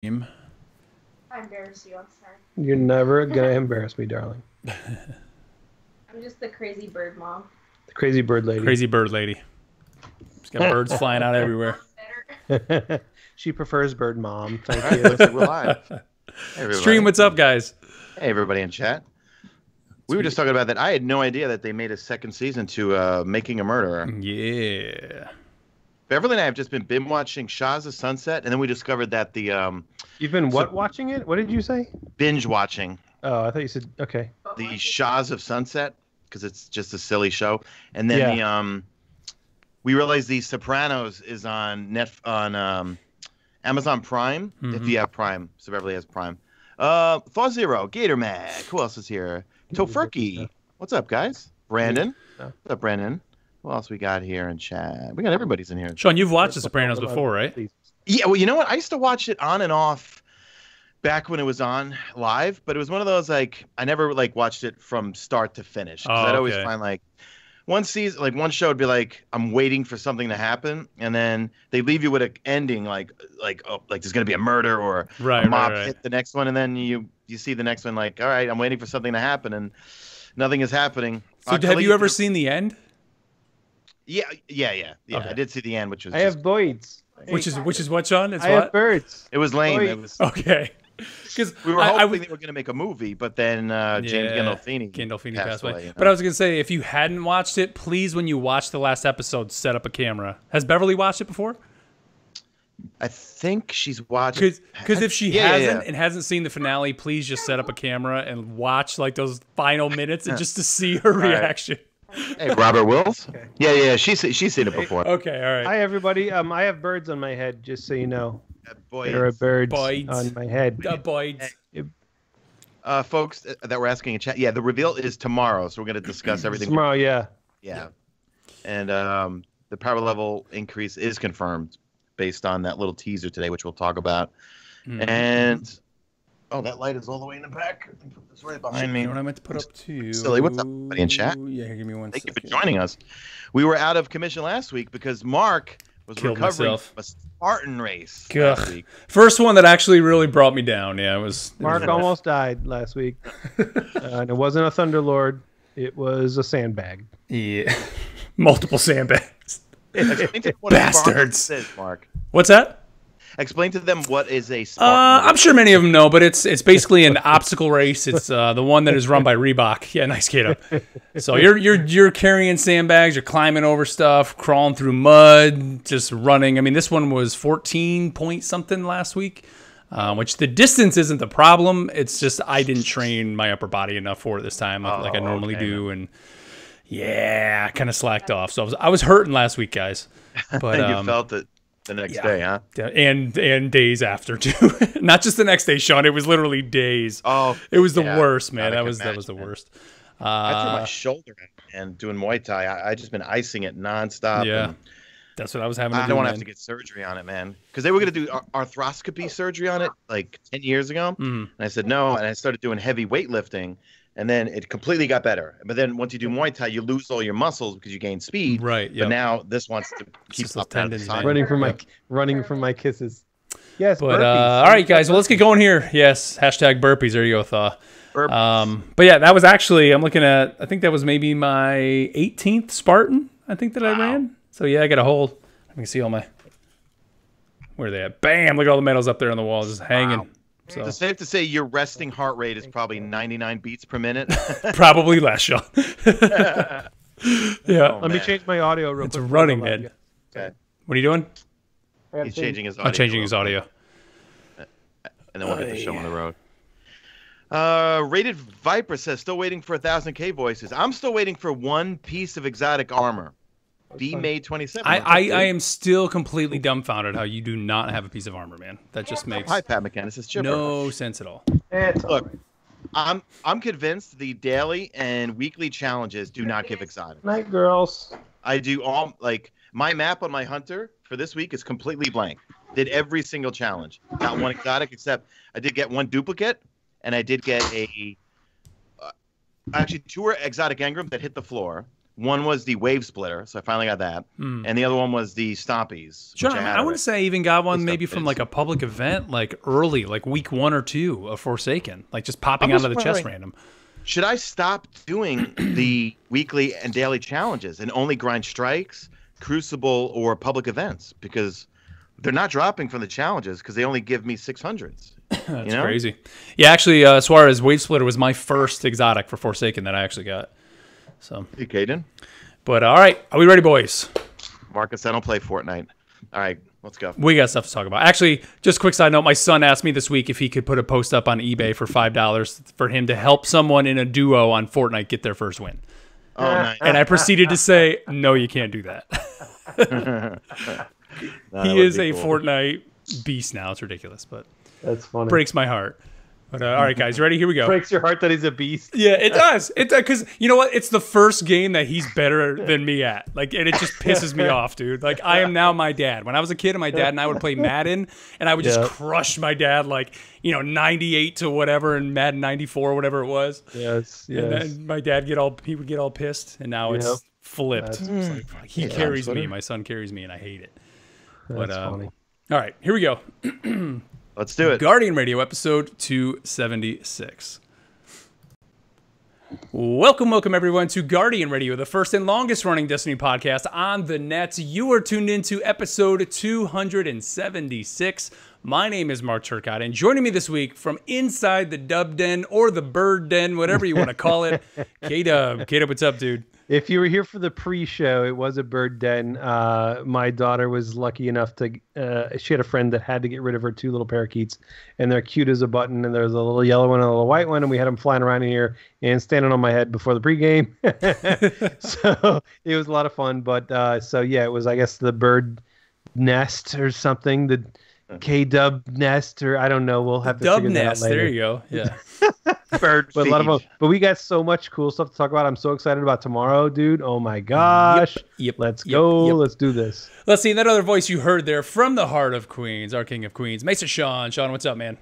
I embarrass you, I'm sorry. You're never gonna embarrass me, darling. I'm just the crazy bird mom. The crazy bird lady. Crazy bird lady. She's got birds flying out everywhere. She prefers bird mom. Thank All right, you. looks like we're live. Hey, everybody. Stream, what's up, guys? Hey, everybody in chat. We were just talking about that. I had no idea that they made a second season to Making a Murderer. Yeah. Beverly and I have just been binge watching Shahs of Sunset, and then we discovered that the You've been watching it? What did you say? binge watching Oh, I thought you said okay. the Shahs of Sunset because it's just a silly show, and then we realized the Sopranos is on Amazon Prime if you have Prime. So Beverly has Prime. Thought Zero, Gator Mag. Who else is here? Tofurkey. What's up, guys? Brandon. What's up, Brandon? Who else we got here in chat? We got everybody's in here. Sean, you've watched The Sopranos before, right? Yeah, well, you know what? I used to watch it on and off back when it was on live, but it was one of those like I never like watched it from start to finish. I'd always find like one season, like one show would be like I'm waiting for something to happen, and then they leave you with an ending like there's gonna be a murder or a mob hit the next one, and then you see the next one like all right, I'm waiting for something to happen, and nothing is happening. So have you ever seen the end? Yeah. Okay. I did see the end, which was. I have birds. Which is what, Sean? It's I have birds. It was lame. Boys. It was okay. Because we were hoping they were going to make a movie, but then James Gandolfini passed away. You know? But I was going to say, if you hadn't watched it, please, when you watch the last episode, set up a camera. Has Beverly watched it before? I think she's watched. Because if she hasn't and hasn't seen the finale, please just set up a camera and watch like those final minutes and just to see her reaction. Hey, Robert Wills. Okay. Yeah, she's seen it before. Okay, all right. Hi, everybody. I have birds on my head, just so you know. Boys. There are birds on my head. Boys. Folks that were asking in chat, the reveal is tomorrow, so we're going to discuss everything. Tomorrow, yeah. And the power level increase is confirmed based on that little teaser today, which we'll talk about. And that light is all the way in the back. I think it's right behind me. You know what I meant to put up too? Silly, what's up, everybody in chat? Yeah, give me one Thank second. you for joining us. We were out of commission last week because Mark was recovering from a Spartan race last week. First one that actually really brought me down. Yeah, it was. Mark almost died last week. And it wasn't a Thunderlord. It was a sandbag. Yeah. Multiple sandbags. Bastards. Mark. What's that? Explain to them what is a Spartan. I'm sure many of them know, but it's basically an obstacle race. It's the one that is run by Reebok. Yeah, nice Kato. So you're carrying sandbags, you're climbing over stuff, crawling through mud, just running. I mean, this one was 14 point something last week, which the distance isn't the problem. It's just I didn't train my upper body enough for it this time, like I normally do, and I kind of slacked off. So I was hurting last week, guys. But and you felt it. The next day, huh? And days after too. Not just the next day, Sean. It was literally days. Oh, it was the worst, man. That was the worst. I threw my shoulder and doing Muay Thai. I just been icing it nonstop. Yeah, that's what I was having. I don't want to have to get surgery on it, man. Because they were gonna do arthroscopy surgery on it like 10 years ago, and I said no. And I started doing heavy weightlifting. And then it completely got better. But then once you do Muay Thai, you lose all your muscles because you gain speed. Right. But now this wants to keep up tendons. Running from my kisses. Yes. But all right, guys. Well, let's get going here. Yes. Hashtag burpees. There you go, Thaw. But yeah, that was actually I'm looking at. I think that was maybe my 18th Spartan. I think that I ran. So yeah, I got a hold. I can see all my. Where are they at? Bam! Look at all the medals up there on the wall, just hanging. Wow. So it's safe to say your resting heart rate is probably 99 beats per minute. Probably less, Sean. Yeah. Let me change my audio real quick. It's running, man. Okay. What are you doing? He's changing his audio. I'm changing his audio. And then we'll get the show on the road. Rated Viper says, still waiting for 1,000K voices. I'm still waiting for one piece of exotic armor. Be May 27th. I am still completely dumbfounded how you do not have a piece of armor, man. That just makes Pat McKenna. This is Chipper. No sense at all. Look, I'm convinced the daily and weekly challenges do not give exotic. Night, girls. I do all my map on my hunter for this week is completely blank. Did every single challenge. Not one exotic, except I did get one duplicate, and I did get actually 2 exotic engrams that hit the floor. One was the Wave Splitter, so I finally got that. And the other one was the Stompies. Sure, I want to say I even got one maybe from like a public event, like early, like week 1 or 2 of Forsaken, like just popping out of the chest random. Should I stop doing the weekly and daily challenges and only grind strikes, Crucible, or public events? Because they're not dropping from the challenges because they only give me 600s. That's crazy. Yeah, actually, Suarez Wave Splitter was my first exotic for Forsaken that I actually got. So, hey, Caden. But all right, are we ready, boys? Marcus, I don't play Fortnite. All right, let's go. We got stuff to talk about. Actually, just a quick side note, my son asked me this week if he could put a post up on eBay for $5 for him to help someone in a duo on Fortnite get their first win. Oh, nice. And I proceeded to say, no, you can't do that. He is a Fortnite beast now. It's ridiculous, but that's funny. Breaks my heart. But all right, guys, ready? Here we go. Breaks your heart that he's a beast. Yeah, it does. It does, because you know what? It's the first game that he's better than me at. Like, and it just pisses me off, dude. Like, I am now my dad. When I was a kid, and my dad and I would play Madden, and I would just crush my dad, like, 98 to whatever, and Madden 94 or whatever it was. Yes. And then my dad he would get all pissed, and now it's flipped. It's like, he carries me. My son carries me, and I hate it. That's funny. All right, here we go. Let's do it. Guardian Radio, episode 276. Welcome, everyone, to Guardian Radio, the first and longest-running Destiny podcast on the net. You are tuned into episode 276. My name is Mark Turcotte, and joining me this week from inside the Dub Den, or the Bird Den, whatever you want to call it, K-Dub. K-Dub, what's up, dude? If you were here for the pre-show, it was a bird den. My daughter was lucky enough to, she had a friend that had to get rid of her 2 little parakeets, and they're cute as a button, and there's a little yellow one and a little white one, and we had them flying around in here and standing on my head before the pregame. So it was a lot of fun, but so yeah, it was, I guess, the bird nest or something, the K-Dub nest, or I don't know. We'll have to Dub figure that out nest. later. There you go. Yeah. Bird but a lot of but we got so much cool stuff to talk about. I'm so excited about tomorrow, dude. Oh my gosh. Yep. Let's go. Let's do this. Let's see. That other voice you heard there from the heart of Queens, our king of Queens, Mesa Sean. Sean, what's up, man?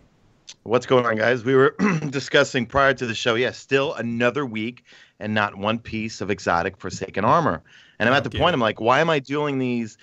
What's going on, guys? We were discussing prior to the show. Yeah, still another week and not one piece of exotic Forsaken armor. And I'm at the point, I'm like, why am I doing these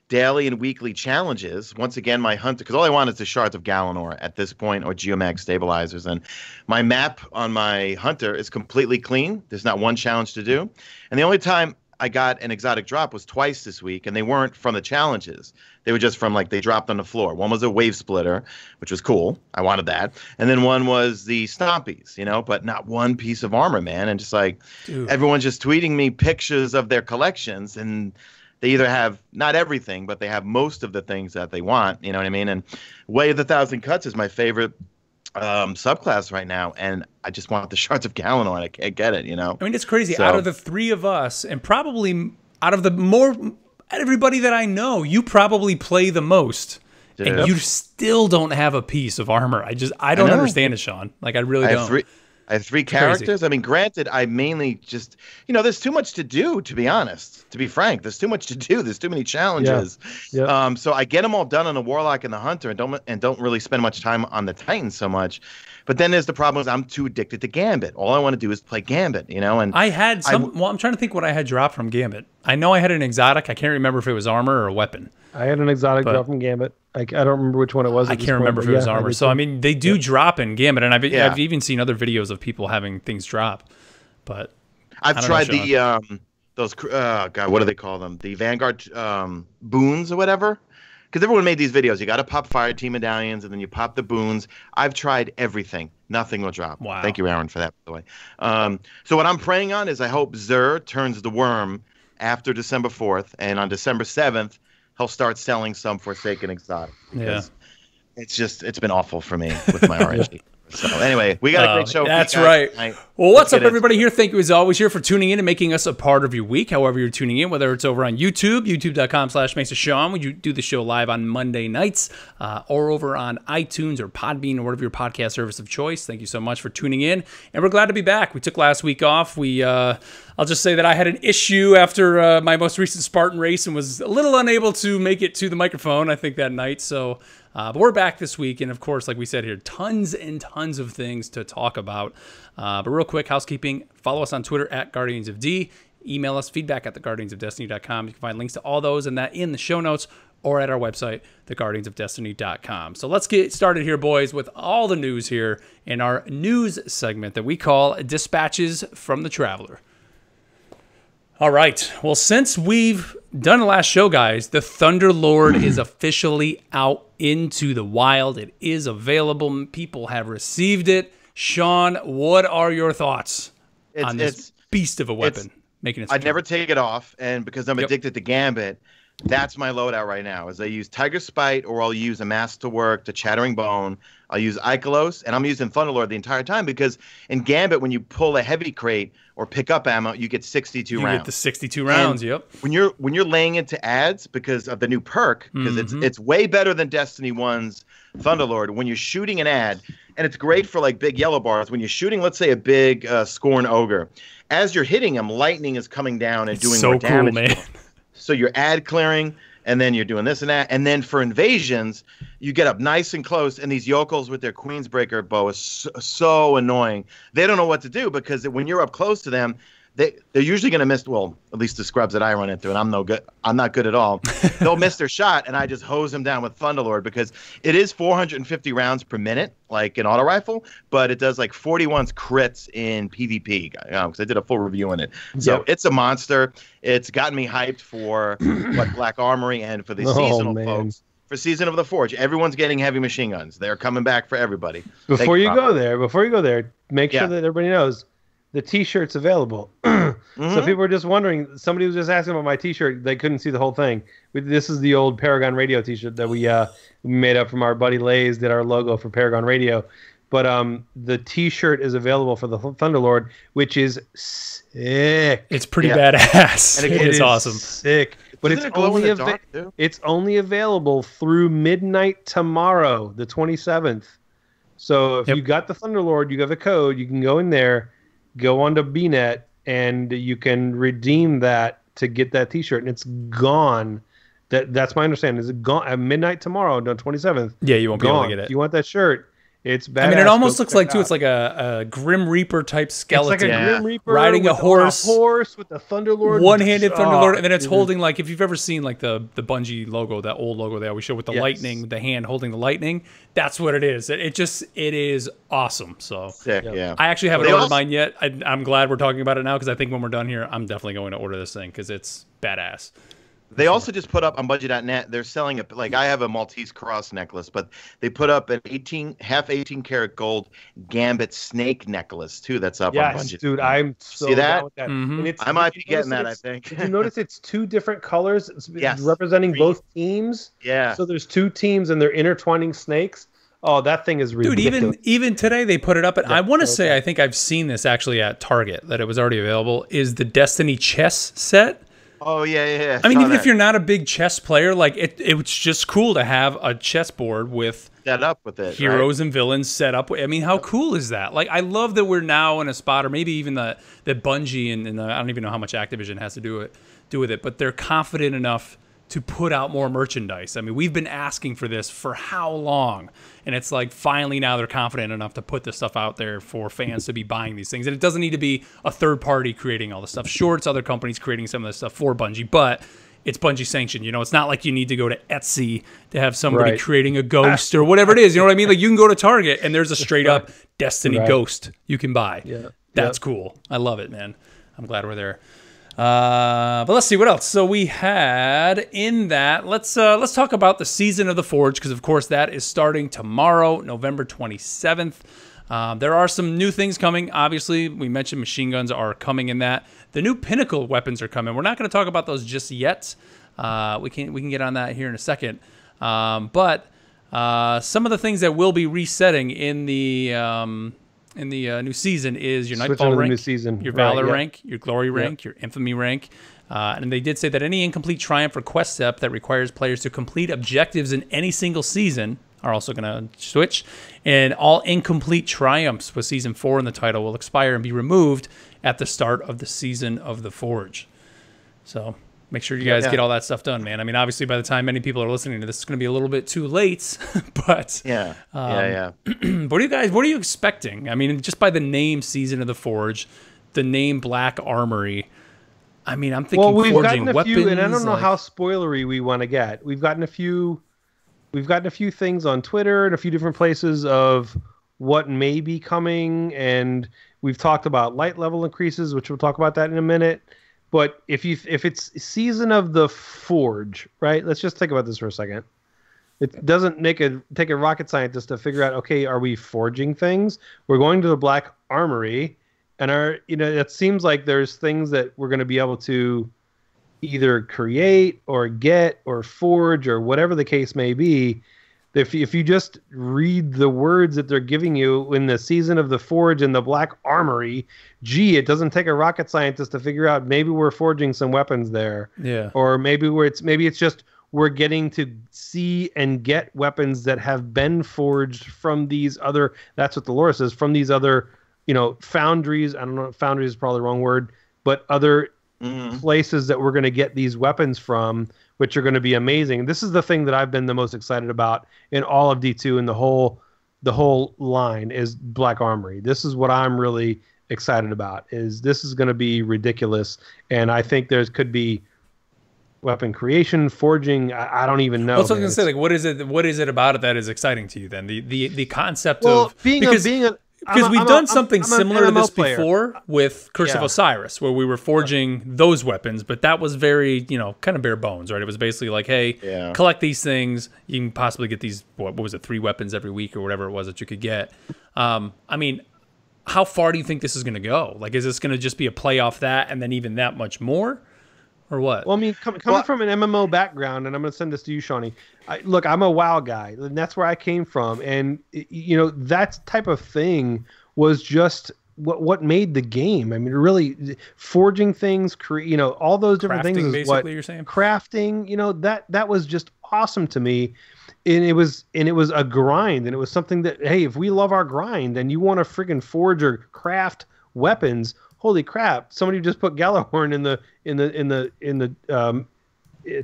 daily and weekly challenges? Once again, my hunter, because all I want is the shards of Galanor at this point, or Geomag stabilizers, and my map on my hunter is completely clean. There's not one challenge to do, and the only time I got an exotic drop was twice this week, and they weren't from the challenges. They were just from, like, they dropped on the floor. One was a Wave Splitter, which was cool. I wanted that. And then one was the Stompies, but not one piece of armor, man. And just like, everyone's just tweeting me pictures of their collections, and they either have not everything, but they have most of the things that they want. You know what I mean? And Way of the Thousand Cuts is my favorite subclass right now, and I just want the Shards of Galanor, and I can't get it. I mean, it's crazy. So, out of the 3 of us, and probably out of everybody that I know, you probably play the most, and you still don't have a piece of armor. I don't understand it, Sean. Like, I really don't. I have 3 characters. Crazy. I mean, granted, I mainly just, there's too much to do, to be honest. To be frank, there's too much to do. There's too many challenges. Yeah. So I get them all done on the Warlock and the Hunter, and don't really spend much time on the Titan so much. But then there's the problem is I'm too addicted to Gambit. All I want to do is play Gambit, And I had I'm trying to think what I had dropped from Gambit. I know I had an exotic. I can't remember if it was armor or a weapon. I had an exotic drop from Gambit. I don't remember which one it was. I can't remember if it was armor. So, I mean, they do drop in Gambit, and I've even seen other videos of people having things drop. But I've tried those, God, what do they call them? The Vanguard boons or whatever? Because everyone made these videos. You got to pop Fire Team medallions, and then you pop the boons. I've tried everything. Nothing will drop. Wow. Thank you, Aaron, for that, by the way. So what I'm praying on is I hope Xur turns the worm after December 4th, and on December 7th, he'll start selling some Forsaken exotic. Because it's been awful for me with my RNG. So anyway, we got a great show. That's right. Well, what's up, everybody? Here, thank you as always here for tuning in and making us a part of your week. However you're tuning in, whether it's over on YouTube, youtube.com/MesaSean, we do the show live on Monday nights, or over on iTunes or Podbean or whatever your podcast service of choice. Thank you so much for tuning in, and we're glad to be back. We took last week off. I'll just say that I had an issue after my most recent Spartan race and was a little unable to make it to the microphone, I think, that night. So. But we're back this week, and of course, like we said here, tons and tons of things to talk about. But real quick, housekeeping, follow us on Twitter at Guardians of D. email us feedback at theguardiansofdestiny.com. You can find links to all those and that in the show notes or at our website, theguardiansofdestiny.com. So let's get started here, boys, with all the news here in our news segment that we call Dispatches from the Traveler. All right. Well, since we've done the last show, guys, the Thunderlord is officially out into the wild. It is available. People have received it. Sean, what are your thoughts on this beast of a weapon? I'd never take it off, and because I'm addicted to Gambit, that's my loadout right now. Is I use Tiger Spite, or I'll use a Masterwork, the Chattering Bone. I'll use Ikelos, and I'm using Thunderlord the entire time because in Gambit, when you pull a heavy crate or pick up ammo, you get 62 rounds. You get the 62 rounds, and yep. When you're laying into ads because of the new perk, because it's way better than Destiny 1's Thunderlord. When you're shooting an ad, and it's great for like big yellow bars. When you're shooting, let's say a big Scorn Ogre, as you're hitting him, lightning is coming down and doing more damage. So cool, man. So you're ad clearing, and then you're doing this and that. And then for invasions, you get up nice and close, and these yokels with their Queensbreaker bow is so annoying. They don't know what to do because when you're up close to them, they're usually going to miss, well, at least the scrubs that I run into, and I'm no good. I'm not good at all. They'll miss their shot, and I just hose them down with Thunderlord because it is 450 rounds per minute, like an auto rifle, but it does like 41 crits in PvP, because I did a full review on it. So it's a monster. It's gotten me hyped for Black Armory and for the seasonal folks. For Season of the Forge, everyone's geting heavy machine guns. They're coming back for everybody. Before you go there, make sure that everybody knows the T-shirt's available. So people were just wondering. Somebody was just asking about my T-shirt. They couldn't see the whole thing. This is the old Paragon Radio T-shirt that we made up from our buddy Lays. Did our logo for Paragon Radio, but the T-shirt is available for the Thunderlord, which is sick. It's pretty badass. And it is awesome. Sick. But it's only available through midnight tomorrow, the 27th. So if you got the Thunderlord, you have a code. You can go in there. Go on to BNet, and you can redeem that to get that T-shirt, and it's gone. That's my understanding. Is it gone at midnight tomorrow, the 27th? Yeah, you won't be able to get it. If you want that shirt, it's badass. I mean, it almost looks like, too, it's like a Grim Reaper type skeleton. It's like a Grim Reaper riding a horse. A horse with the Thunderlord. One-handed Thunderlord, and then it's holding, like, if you've ever seen, like, the Bungie logo, that old logo they always show with the lightning, the hand holding the lightning, that's what it is. It is awesome. So sick, yeah. I actually haven't ordered mine yet. I'm glad we're talking about it now, because I think when we're done here, I'm definitely going to order this thing, because it's badass. They also just put up on Bungie.net, they're selling it, like I have a Maltese cross necklace, but they put up an 18 karat gold Gambit snake necklace too. That's up on Bungie. Dude, I'm so see that? down with that. And I might be getting that, I think. Did you notice it's two different colors representing both teams? Yeah. So there's two teams and they're intertwining snakes. Oh, that thing is ridiculous. Dude, even today they put it up. And I want to say, I think I've seen this actually at Target, that it was already available, is the Destiny chess set. Oh, yeah. I mean, even if you're not a big chess player, like it's just cool to have a chessboard with set up with it, heroes and villains set up. I mean, how cool is that? Like, I love that we're now in a spot, or maybe even the Bungie and I don't even know how much Activision has to do with it, but they're confident enough to put out more merchandise. I mean, we've been asking for this for how long? And it's like finally now they're confident enough to put this stuff out there for fans to be buying these things. And it doesn't need to be a third party creating all this stuff. Sure, it's other companies creating some of this stuff for Bungie, but it's Bungie sanctioned. You know, it's not like you need to go to Etsy to have somebody creating a ghost or whatever it is. You know what I mean? Like, you can go to Target and there's a straight up Destiny ghost you can buy. Yeah. That's cool. I love it, man. I'm glad we're there. But let's see what else. So we had in that, let's talk about the Season of the Forge, because of course that is starting tomorrow, November 27th. There are some new things coming. Obviously, we mentioned machine guns are coming in that. The new Pinnacle weapons are coming. We're not going to talk about those just yet. We can get on that here in a second. But some of the things that will be resetting in the new season is your Nightfall rank, your Valor rank, your Glory rank, your Infamy rank. And they did say that any incomplete triumph or quest step that requires players to complete objectives in any single season are also going to switch. And all incomplete triumphs with Season 4 in the title will expire and be removed at the start of the Season of the Forge. So make sure you guys get all that stuff done, man. I mean, obviously, by the time many people are listening to this, it's going to be a little bit too late. But what are you expecting? I mean, just by the name Season of the Forge, the name Black Armory, I mean, I'm thinking we've forging gotten a weapons. few, and I don't know how spoilery we want to get. We've gotten a few things on Twitter and a few different places of what may be coming, and we've talked about light level increases, which we'll talk about that in a minute. But if it's season of the Forge, right? Let's just think about this for a second. It doesn't take a rocket scientist to figure out, okay, are we forging things? We're going to the Black Armory, and it seems like there's things that we're going to be able to either create or get or forge or whatever the case may be. If you just read the words that they're giving you in the season of the Forge and the Black Armory, it doesn't take a rocket scientist to figure out maybe we're forging some weapons there. Yeah. Or maybe it's just we're getting to see and get weapons that have been forged from these other, that's what the lore says, from these other, foundries. I don't know, foundries is probably the wrong word, but other places that we're going to get these weapons from, which are going to be amazing. This is the thing that I've been the most excited about in all of D2 and the whole line is Black Armory. This is what I'm really excited about. This is going to be ridiculous, and I think could be weapon creation, forging. I don't even know. Well, so I was going to say, like, what is it about it that is exciting to you then? The concept of because we've done something similar to this before with Curse of Osiris, where we were forging those weapons, but that was very, kind of bare bones, right? It was basically like, hey, collect these things. You can possibly get these, what was it, 3 weapons every week or whatever it was that you could get. I mean, how far do you think this is going to go? Like, is this going to just be a play off that and then even that much more? Or what? Well, I mean, coming from an MMO background, and I'm going to send this to you, Shawnee. Look, I'm a WoW guy, and that's where I came from. And, that type of thing was just what made the game. I mean, really, forging things, all those different things is basically, what you're saying? Crafting, that was just awesome to me. And it was a grind, and it was something that, hey, if we love our grind and you want to friggin' forge or craft weapons, holy crap! Somebody just put Galahorn in the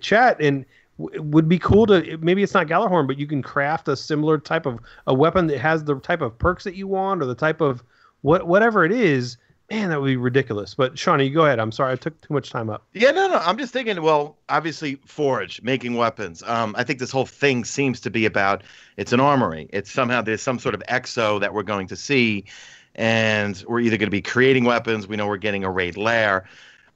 chat, and would be cool to, maybe it's not Galahorn, but you can craft a similar type of a weapon that has the type of perks that you want or the type of whatever it is. Man, that would be ridiculous. But Shawnee, you go ahead. I'm sorry I took too much time up. Yeah, no. I'm just thinking, well, obviously forge, making weapons. I think this whole thing seems to be about, it's an armory. It's somehow there's some sort of exo that we're going to see, and we're either going to be creating weapons. We know we're getting a raid lair.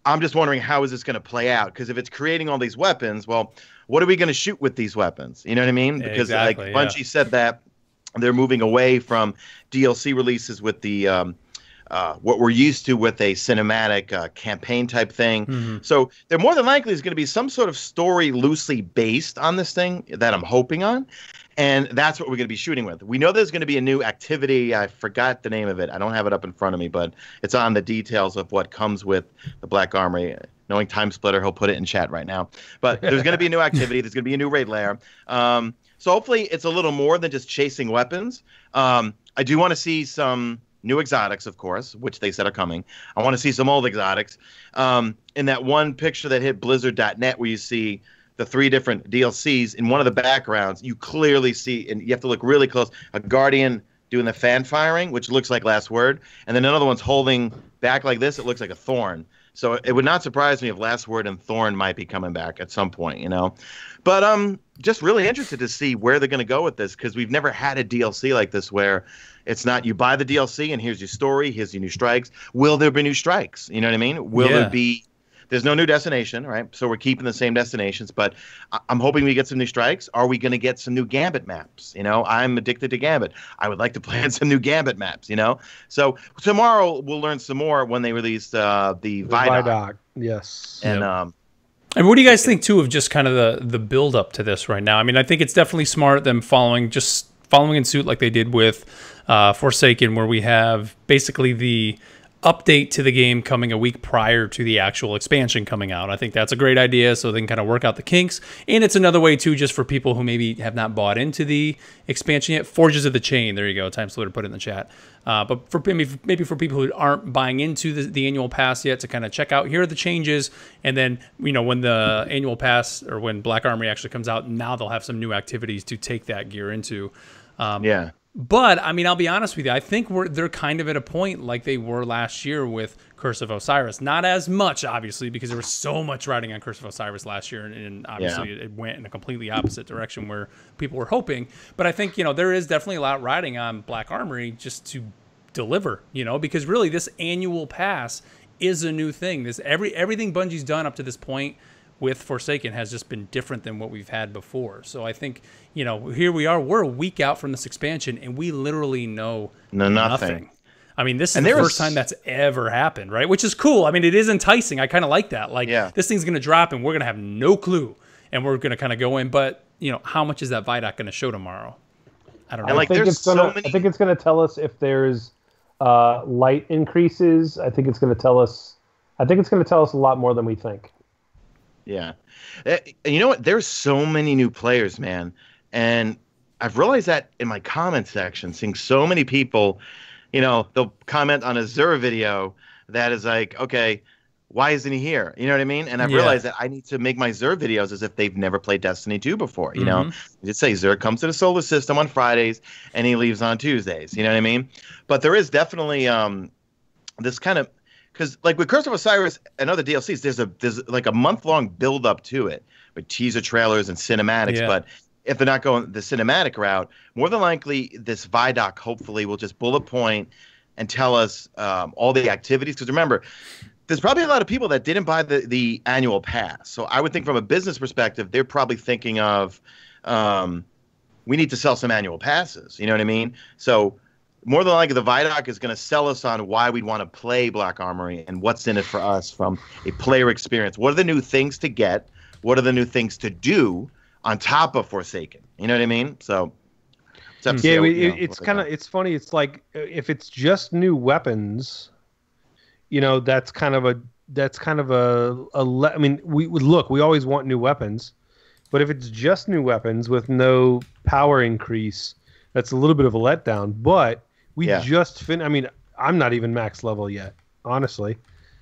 I'm just wondering, how is this going to play out? Because if it's creating all these weapons, well, what are we going to shoot with these weapons? You know what I mean? Yeah, because exactly, Bungie said that they're moving away from DLC releases with the what we're used to with a cinematic campaign type thing. So there more than likely is going to be some sort of story loosely based on this thing that I'm hoping on. And that's what we're going to be shooting with. We know there's going to be a new activity. I forgot the name of it. I don't have it up in front of me, but it's on the details of what comes with the Black Armory. Knowing Time Splitter, he'll put it in chat right now. But there's going to be a new activity. There's going to be a new raid lair. So hopefully it's a little more than just chasing weapons. I do want to see some new exotics, of course, which they said are coming. I want to see some old exotics. In that one picture that hit Blizzard.net where you see the 3 different DLCs, in one of the backgrounds, you clearly see, and you have to look really close, a Guardian doing the fan firing, which looks like Last Word, and then another one's holding back like this. It looks like a Thorn. So it would not surprise me if Last Word and Thorn might be coming back at some point, But just really interested to see where they're going to go with this, because we've never had a DLC like this where it's not you buy the DLC and here's your story, here's your new strikes. Will there be new strikes? You know what I mean? Will there be... There's no new destination, right? So we're keeping the same destinations, but I'm hoping we get some new strikes. Are we going to get some new GAMBIT maps? I'm addicted to GAMBIT. I would like to play on some new GAMBIT maps, So tomorrow we'll learn some more when they release the Vidoc. Yes. And and what do you guys think too of just kind of the build up to this right now? I mean, I think it's definitely smart them following in suit like they did with Forsaken, where we have basically the update to the game coming a week prior to the actual expansion coming out. I think that's a great idea, so they can kind of work out the kinks. And it's another way too, just for people who maybe have not bought into the expansion yet. Forges of the Chain, there you go. Time Splitter put it in the chat. But for maybe for people who aren't buying into the annual pass yet, to kind of check out, here are the changes, and then when the annual pass or when Black Armory actually comes out, now they'll have some new activities to take that gear into. But I mean, I'll be honest with you. I think they're kind of at a point like they were last year with Curse of Osiris. Not as much, obviously, because there was so much riding on Curse of Osiris last year, and obviously it went in a completely opposite direction where people were hoping. But I think, you know, there is definitely a lot riding on Black Armory just to deliver, you know, because really this annual pass is a new thing. This everything Bungie's done up to this point with Forsaken has just been different than what we've had before. So I think, you know, here we are, we're a week out from this expansion, and we literally know nothing. I mean, this is the first time that's ever happened, right? Which is cool. I mean, it is enticing. I kind of like that. Like, this thing's going to drop, and we're going to have no clue, and we're going to kind of go in. But, you know, how much is that Vidoc going to show tomorrow? I don't know. I think it's going to tell us if there's light increases. I think it's going to tell us a lot more than we think. Yeah. You know what? There's so many new players, man. And I've realized that in my comment section, seeing so many people, you know, they'll comment on a Zur video that is like, okay, why isn't he here? You know what I mean? And I've realized that I need to make my Zur videos as if they've never played Destiny 2 before. You know, you just say Zur comes to the solar system on Fridays and he leaves on Tuesdays. You know what I mean? But there is definitely this kind of, because like with Curse of Osiris and other DLCs, there's like a month-long build-up to it with teaser trailers and cinematics. But if they're not going the cinematic route, more than likely this Vidoc hopefully will just bullet point and tell us all the activities. Because remember, there's probably a lot of people that didn't buy the annual pass. So I would think from a business perspective, they're probably thinking of we need to sell some annual passes. You know what I mean? So more than likely, the Vidoc is going to sell us on why we'd want to play Black Armory and what's in it for us from a player experience. What are the new things to get? What are the new things to do on top of Forsaken? You know what I mean? So, it's kind of it's funny. It's like if it's just new weapons, you know, that's kind of a I mean, we always want new weapons, but if it's just new weapons with no power increase, that's a little bit of a letdown. But we just I mean, I'm not even max level yet, honestly.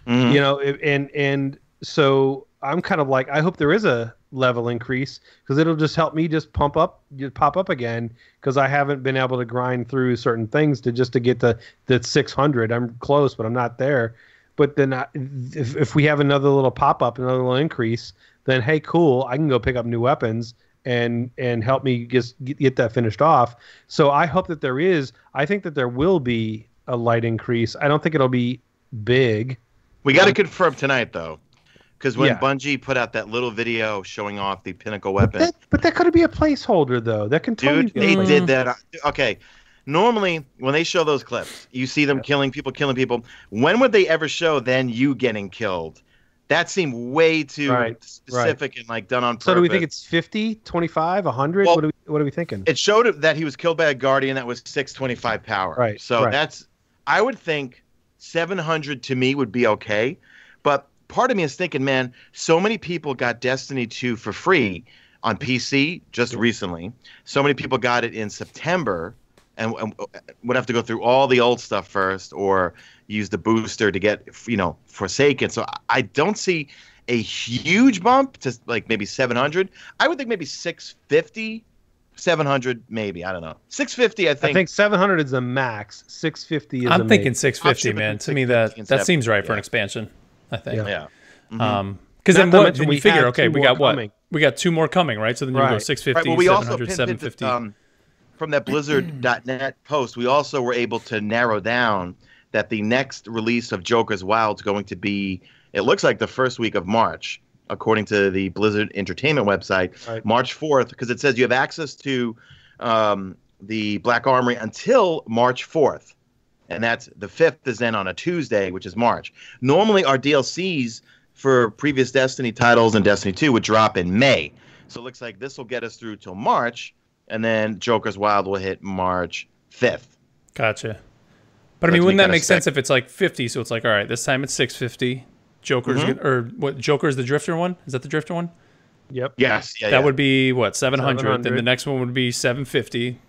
You know, and so I'm kind of like, I hope there is a level increase because it'll just help me just pop up again, because I haven't been able to grind through certain things to get to the 600. I'm close, but I'm not there. But then if we have another little pop-up, another little increase, then hey, cool, I can go pick up new weapons and help me just get that finished off. So I hope that I think that there will be a light increase. I don't think it'll be big. We got to confirm tonight, though, because when Bungie put out that little video showing off the Pinnacle Weapons. But that could be a placeholder, though. That can totally they did that. Okay. Normally, when they show those clips, you see them killing people. When would they ever show then you getting killed? That seemed way too specific and like done on purpose. So do we think it's 50, 25, 100? Well, what are we thinking? It showed that he was killed by a Guardian that was 625 power. Right. So I would think 700 to me would be okay. But part of me is thinking, man, so many people got Destiny 2 for free on PC just recently. So many people got it in September and would have to go through all the old stuff first or use the booster to get, you know, Forsaken. So I don't see a huge bump to like maybe 700. I would think maybe 650, 700 maybe. I don't know. 650, I think 700 is the max. 650 is I'm thinking 650, man. To me, that seems right for an expansion, I think. Yeah. Because then you figure, okay, we got what? We got 2 more coming, right? So then you go 650, well, we 700, 750. From that Blizzard.net post, we also were able to narrow down that the next release of Joker's Wild is going to be, it looks like the first week of March, according to the Blizzard Entertainment website, March 4th, because it says you have access to the Black Armory until March 4th. And that's the 5th is then on a Tuesday, which is March. Normally, our DLCs for previous Destiny titles and Destiny 2 would drop in May. So it looks like this will get us through till March, and then Joker's Wild will hit March 5th. Gotcha. But I mean, wouldn't that make sense if it's like 50? So it's like, all right, this time it's 650. Joker's or what? Joker's the Drifter one? Is that the Drifter one? Yep. Yes. Yeah, that would be what, 700. Then the next one would be 750,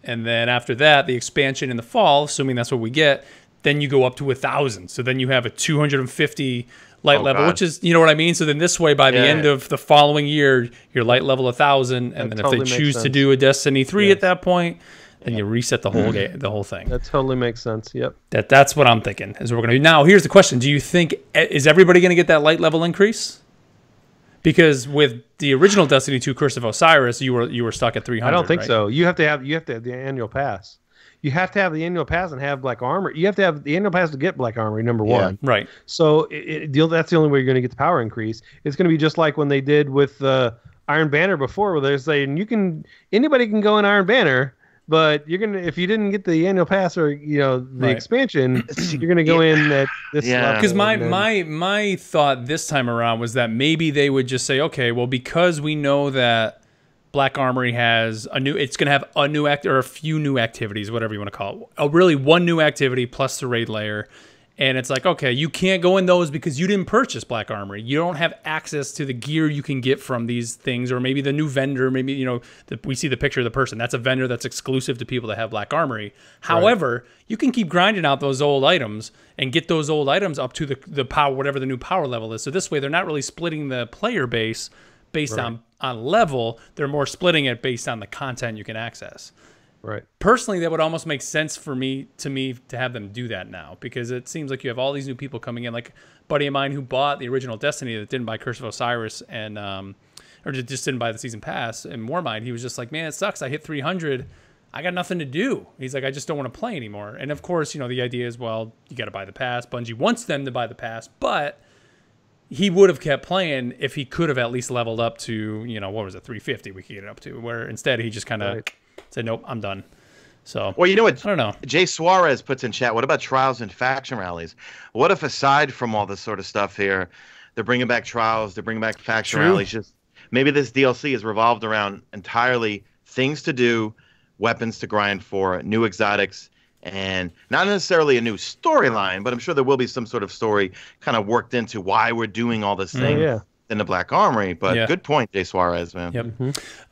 and then after that, the expansion in the fall, assuming that's what we get, then you go up to 1,000. So then you have a 250 light level, which is, you know what I mean. So then this way, by the end of the following year, your light level 1,000, and then if they choose to do a Destiny 3 at that point, then you reset the whole game, the whole thing. That totally makes sense. Yep. That's what I'm thinking is what we're going to do. Now, here's the question. Do you think, is everybody going to get that light level increase? Because with the original Destiny 2 Curse of Osiris, you were stuck at 300. I don't think right? so. You have to have the annual pass. You have to have the annual pass and have Black Armor. You have to have the annual pass to get Black Armory, number one. Right. So that's the only way you're going to get the power increase. It's going to be just like when they did with Iron Banner before, where they're saying anybody can go in Iron Banner, but if you didn't get the annual pass or the expansion, you're gonna go in at this level. Because my thought this time around was that maybe they would just say, okay, well, because we know that Black Armory has it's gonna have a new or a few new activities, whatever you want to call it. Really one new activity plus the raid layer. And it's like, okay, you can't go in those because you didn't purchase Black Armory. You don't have access to the gear you can get from these things, or maybe the new vendor. Maybe we see the picture of the person. That's a vendor that's exclusive to people that have Black Armory. However, you can keep grinding out those old items and get those old items up to the power, whatever the new power level is. So this way, they're not really splitting the player base based on level. They're more splitting it based on the content you can access. Right. Personally, that would almost make sense to me to have them do that now, because it seems like you have all these new people coming in. Like a buddy of mine who bought the original Destiny that didn't buy Curse of Osiris and or just didn't buy the season pass and Warmind. He was just like, man, it sucks. I hit 300. I got nothing to do. He's like, I just don't want to play anymore. And of course, the idea is, well, you got to buy the pass. Bungie wants them to buy the pass, but he would have kept playing if he could have at least leveled up to, what was it, 350 we could get it up to, where instead he just kind of said, nope, I'm done. So, well, you know what? I don't know. Jay Suarez puts in chat, what about trials and faction rallies? What if, aside from all this sort of stuff here, they're bringing back trials, they're bringing back faction rallies? Just maybe this DLC is revolved around entirely things to do, weapons to grind for, new exotics, and not necessarily a new storyline, but I'm sure there will be some sort of story kind of worked into why we're doing all this thing. In the Black Armory, but good point, Jay Suarez, man. Yep.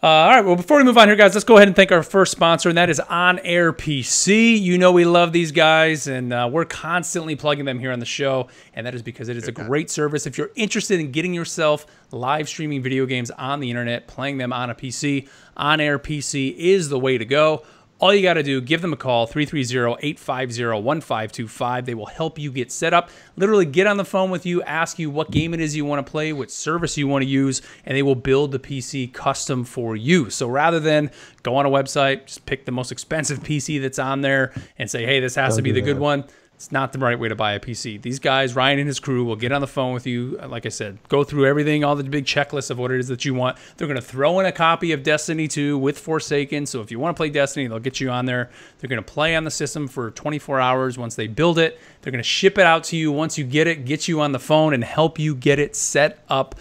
All right, well, before we move on here, guys, let's go ahead and thank our first sponsor, and that is On Air PC. We love these guys, and we're constantly plugging them here on the show, and that is because it is a great service. If you're interested in getting yourself live streaming video games on the internet, playing them on a PC, On Air PC is the way to go. All you got to do, give them a call, 330-850-1525. They will help you get set up. Literally get on the phone with you, ask you what game it is you want to play, what service you want to use, and they will build the PC custom for you. So rather than go on a website, just pick the most expensive PC that's on there and say, hey, this has to be the good one. It's not the right way to buy a PC. These guys, Ryan and his crew, will get on the phone with you. Like I said, go through everything, all the big checklists of what it is that you want. They're going to throw in a copy of Destiny 2 with Forsaken. So if you want to play Destiny, they'll get you on there. They're going to play on the system for 24 hours once they build it. They're going to ship it out to you once you get it, get you on the phone, and help you get it set up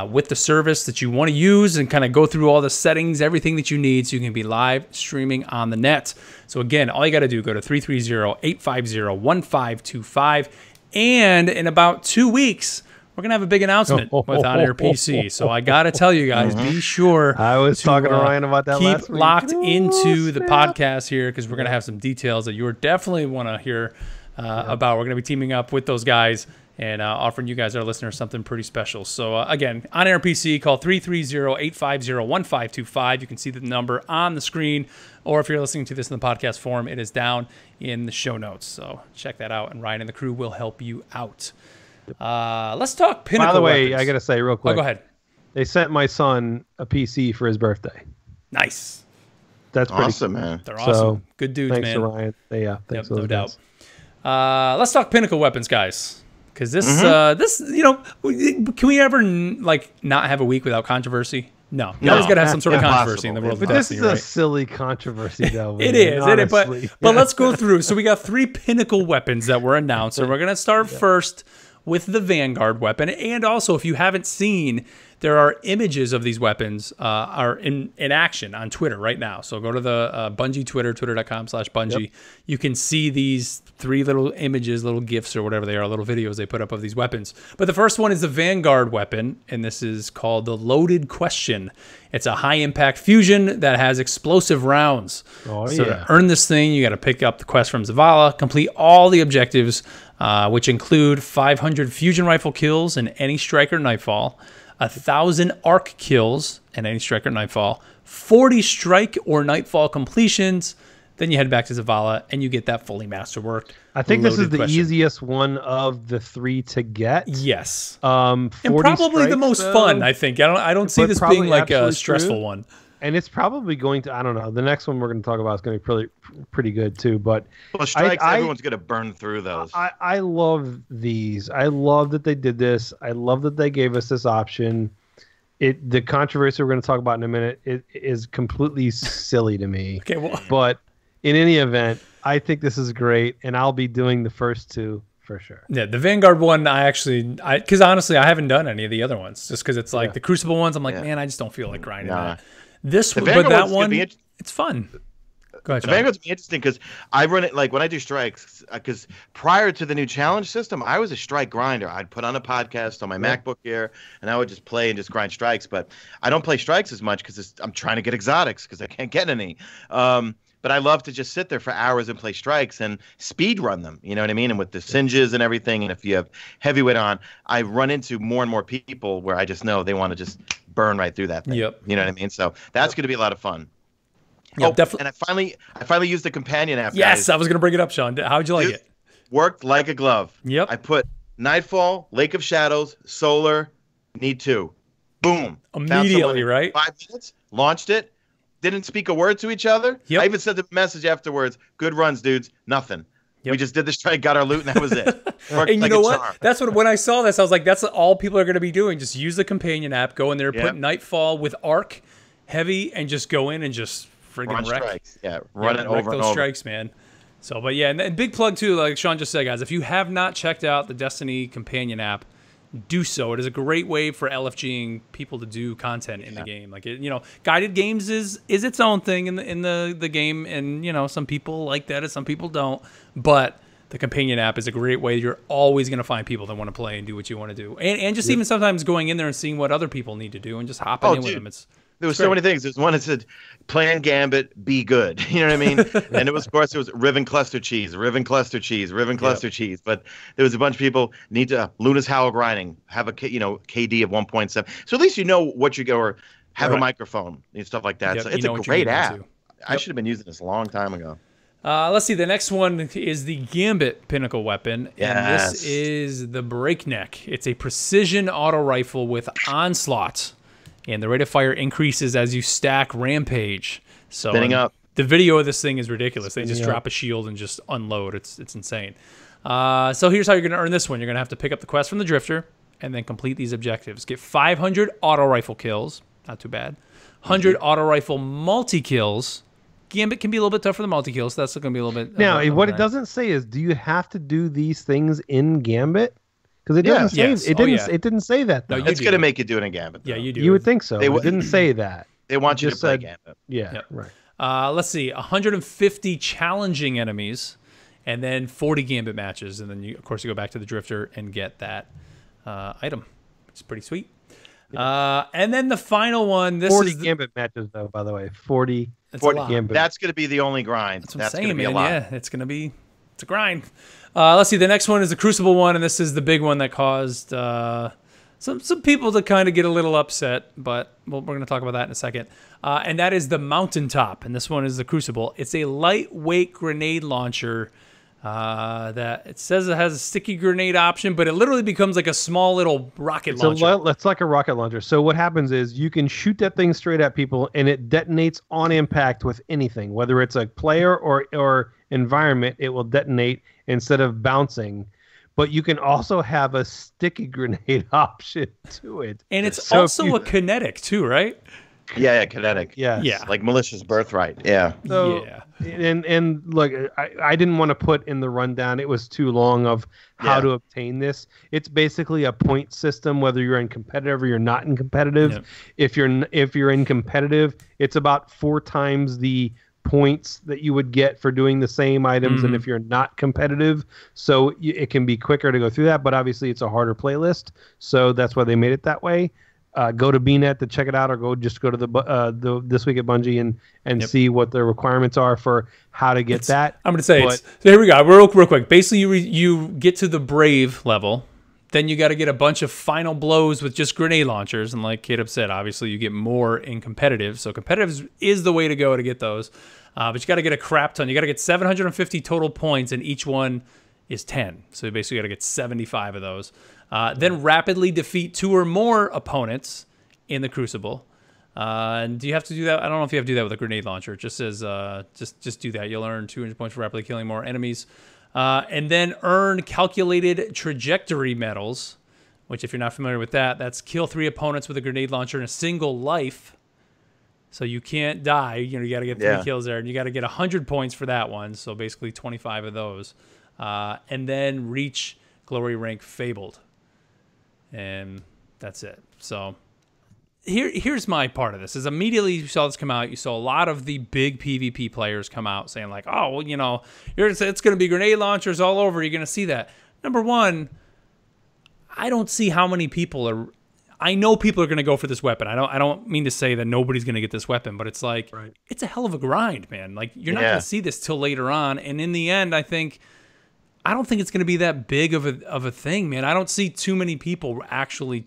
with the service that you want to use, and kind of go through all the settings, everything that you need, so you can be live streaming on the net. So again, all you got to do, go to 330-850-1525. And in about 2 weeks, we're going to have a big announcement with On Air PC. So I got to tell you guys, be sure I was talking to Ryan about that last week. Keep locked into the podcast here, because we're going to have some details that you definitely want to hear about. We're going to be teaming up with those guys and offering you guys, our listeners, something pretty special. So again, On Air PC, call 330-850-1525. You can see the number on the screen, or if you're listening to this in the podcast form, it is down in the show notes. So check that out, and Ryan and the crew will help you out. Let's talk Pinnacle By the way, Weapons. I got to say real quick. Oh, go ahead. They sent my son a PC for his birthday. Nice. That's pretty awesome, man. They're awesome. So, good dudes, thanks man. to Ryan. Yeah, thanks to no those doubt. guys. Let's talk Pinnacle Weapons, guys. Because this, can we ever not have a week without controversy? No. You always got to have some sort of controversy in the world of But this Destiny, is a right? silly controversy, though. It is, but let's go through. So we got 3 Pinnacle weapons that were announced, and we're going to start first with the Vanguard weapon. And also, if you haven't seen, there are images of these weapons are in action on Twitter right now. So go to the Bungie Twitter, twitter.com/Bungie. Yep. You can see these 3 little images, little GIFs or whatever they are, little videos they put up of these weapons. But the first one is the Vanguard weapon, and this is called the Loaded Question. It's a high-impact fusion that has explosive rounds. So to earn this thing, you got to pick up the quest from Zavala, complete all the objectives, which include 500 fusion rifle kills in any Striker Nightfall, 1,000 arc kills in any Striker Nightfall, 40 Strike or Nightfall completions, Then you head back to Zavala, and you get that fully masterworked. I think this is the question. easiest one of the 3 to get. Yes. 40 and probably strikes, the most fun, I think. I don't see this being like a stressful one. And it's probably going to, I don't know, the next one we're going to talk about is going to be pretty good too. But well, strikes, everyone's going to burn through those. I love these. I love that they did this. I love that they gave us this option. The controversy we're going to talk about in a minute is completely silly to me. Okay, well. But in any event, I think this is great, and I'll be doing the first 2 for sure. Yeah, the Vanguard one, because honestly, I haven't done any of the other ones, just because it's like the Crucible ones. I'm like, man, I just don't feel like grinding that. This, but that one, it's fun. Go ahead, the Vanguard's interesting because I run it like when I do strikes. Because prior to the new challenge system, I was a strike grinder. I'd put on a podcast on my MacBook here, and I would just play and just grind strikes. But I don't play strikes as much because I'm trying to get exotics because I can't get any. But I love to just sit there for hours and play strikes and speed run them. You know what I mean? And with the singes and everything, and if you have heavyweight on, I run into more and more people where I just know they want to just burn right through that thing. Yep. You know what I mean? So that's going to be a lot of fun. Yep, definitely. And I finally used the companion app. Yes, guys. I was going to bring it up, Sean. How'd you like it? Worked like a glove. Yep. I put Nightfall, Lake of Shadows, Solar, Need 2. Boom. Immediately, right? 5 minutes. Launched it. Didn't speak a word to each other. Yep. I even sent a message afterwards. Good runs, dudes. Nothing. Yep. We just did the strike, got our loot, and that was it. And you know what? That's what, when I saw this, I was like, that's all people are going to be doing. Just use the companion app, go in there, put Nightfall with Arc, Heavy, and just go in and just friggin' wreck. Strikes. Yeah, run it over and over. Those strikes, man. So, but yeah, and big plug too, like Sean just said, guys, if you have not checked out the Destiny companion app, do so. It is a great way for LFGing people to do content in the game. Like, guided games is its own thing in the game, and some people like that and some people don't. But the companion app is a great way. You're always going to find people that want to play and do what you want to do, and just even sometimes going in there and seeing what other people need to do and just hopping in with them. There was so many things. There's one that said, "Plan Gambit, be good." You know what I mean? And it was, of course, it was Riven Cluster Cheese, Riven Cluster Cheese, Riven Cluster Cheese. But there was a bunch of people need to Luna's Howl grinding, have a KD of 1.7. So at least you know what you go, or have a microphone and stuff like that. So it's a great app. I should have been using this a long time ago. Let's see. The next one is the GAMBIT Pinnacle Weapon. And this is the Breakneck. It's a precision auto rifle with Onslaught. And the rate of fire increases as you stack Rampage. So the video of this thing is ridiculous. They just drop a shield and just unload. It's insane. So here's how you're going to earn this one. You're going to have to pick up the quest from the Drifter and then complete these objectives. Get 500 auto rifle kills. Not too bad. 100 auto rifle multi-kills. Gambit can be a little bit tough for the multi-kills, so that's going to be a little bit... Now, what it doesn't say is, do you have to do these things in Gambit? Because it doesn't say it didn't say that. Though. No, it's going to make you do it in Gambit. Though. Yeah, you do. You would think so. It didn't say that. They want you to play Gambit. Yeah, right. Let's see, 150 challenging enemies, and then 40 Gambit matches, and then of course you go back to the Drifter and get that item. It's pretty sweet. And then the final one. 40 Gambit matches, though. By the way, 40 Gambit. That's going to be the only grind. That's what I'm saying, man. Yeah, it's a grind. Let's see. The next one is the Crucible one, and this is the big one that caused some people to kind of get a little upset, but we're going to talk about that in a second. And that is the Mountaintop, and this one is the Crucible. It's a lightweight grenade launcher that it says it has a sticky grenade option, but it literally becomes like a small little rocket launcher. It's like a rocket launcher. So what happens is you can shoot that thing straight at people, and it detonates on impact with anything, whether it's a player or environment. It will detonate instead of bouncing. But you can also have a sticky grenade option to it, and it's also a kinetic too, right? Yeah, kinetic. Yeah, like Malicious Birthright. Yeah. So, and look, I didn't want to put in the rundown. It was too long of how to obtain this. It's basically a point system, whether you're in competitive or you're not in competitive. Yep. If you're in competitive, it's about 4 times the points that you would get for doing the same items, and if you're not competitive, so it can be quicker to go through that. But obviously, it's a harder playlist, so that's why they made it that way. Go to BNet to check it out, or go to the This Week at Bungie and see what the requirements are for how to get that. I'm going to say so here we go, real quick. Basically, you get to the Brave level, Then you got to get a bunch of final blows with just grenade launchers. And like Caleb said, obviously you get more in competitive. So competitive is the way to go to get those. But you got to get a crap ton. You got to get 750 total points, and each one is 10. So you basically got to get 75 of those. Then rapidly defeat 2 or more opponents in the Crucible. And do you have to do that? I don't know if you have to do that with a grenade launcher. It just says just do that. You'll earn 200 points for rapidly killing more enemies. And then earn calculated trajectory medals, which if you're not familiar with that, that's kill 3 opponents with a grenade launcher in a single life. So you can't die. You got to get 3 kills there, and you got to get 100 points for that one. So basically 25 of those. And then reach glory rank fabled. And that's it. So here's my part of this. Is immediately you saw this come out, you saw a lot of the big PvP players come out saying like, oh, well, it's going to be grenade launchers all over. You're going to see that. Number one, I don't see how many people are. I know people are going to go for this weapon. I don't mean to say that nobody's going to get this weapon, but it's like, It's a hell of a grind, man. Like you're not going to see this till later on. And in the end, I don't think it's going to be that big of a thing, man. I don't see too many people actually.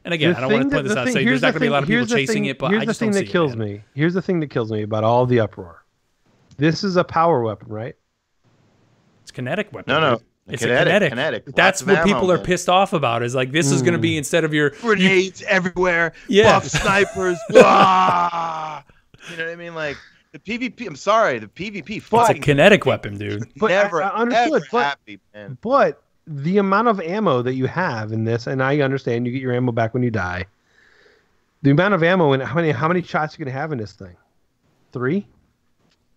And again, I don't want to point this out. Say there's not going to be a lot of people chasing it, but I just don't see it. Here's the thing that kills me about all the uproar. This is a power weapon, right? It's a kinetic weapon. No. It's a kinetic. That's what people are pissed off about. Is like this is going to be instead of your grenades everywhere, buff snipers. Blah. You know what I mean? Like the PvP. I'm sorry, the PvP. It's a kinetic weapon, dude. But never, I understood. Ever happy, man. But the amount of ammo that you have in this, and I understand you get your ammo back when you die. The amount of ammo and how many shots you can have in this thing? 3?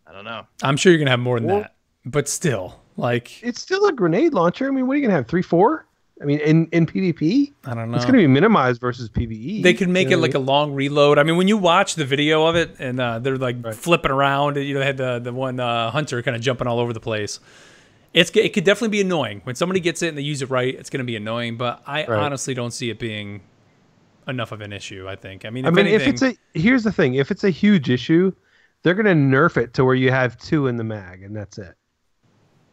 I don't know. I'm sure you're gonna have more than that, but still, like it's still a grenade launcher. I mean, what are you gonna have? 3, 4? I mean, in PvP, I don't know. It's gonna be minimized versus PvE. They could make it like a long reload. I mean, when you watch the video of it, and they're like flipping around, they had the one hunter kind of jumping all over the place. It could definitely be annoying. When somebody gets it and they use it right, it's going to be annoying. But I honestly don't see it being enough of an issue, I think. I mean, here's the thing. If it's a huge issue, they're going to nerf it to where you have 2 in the mag, and that's it.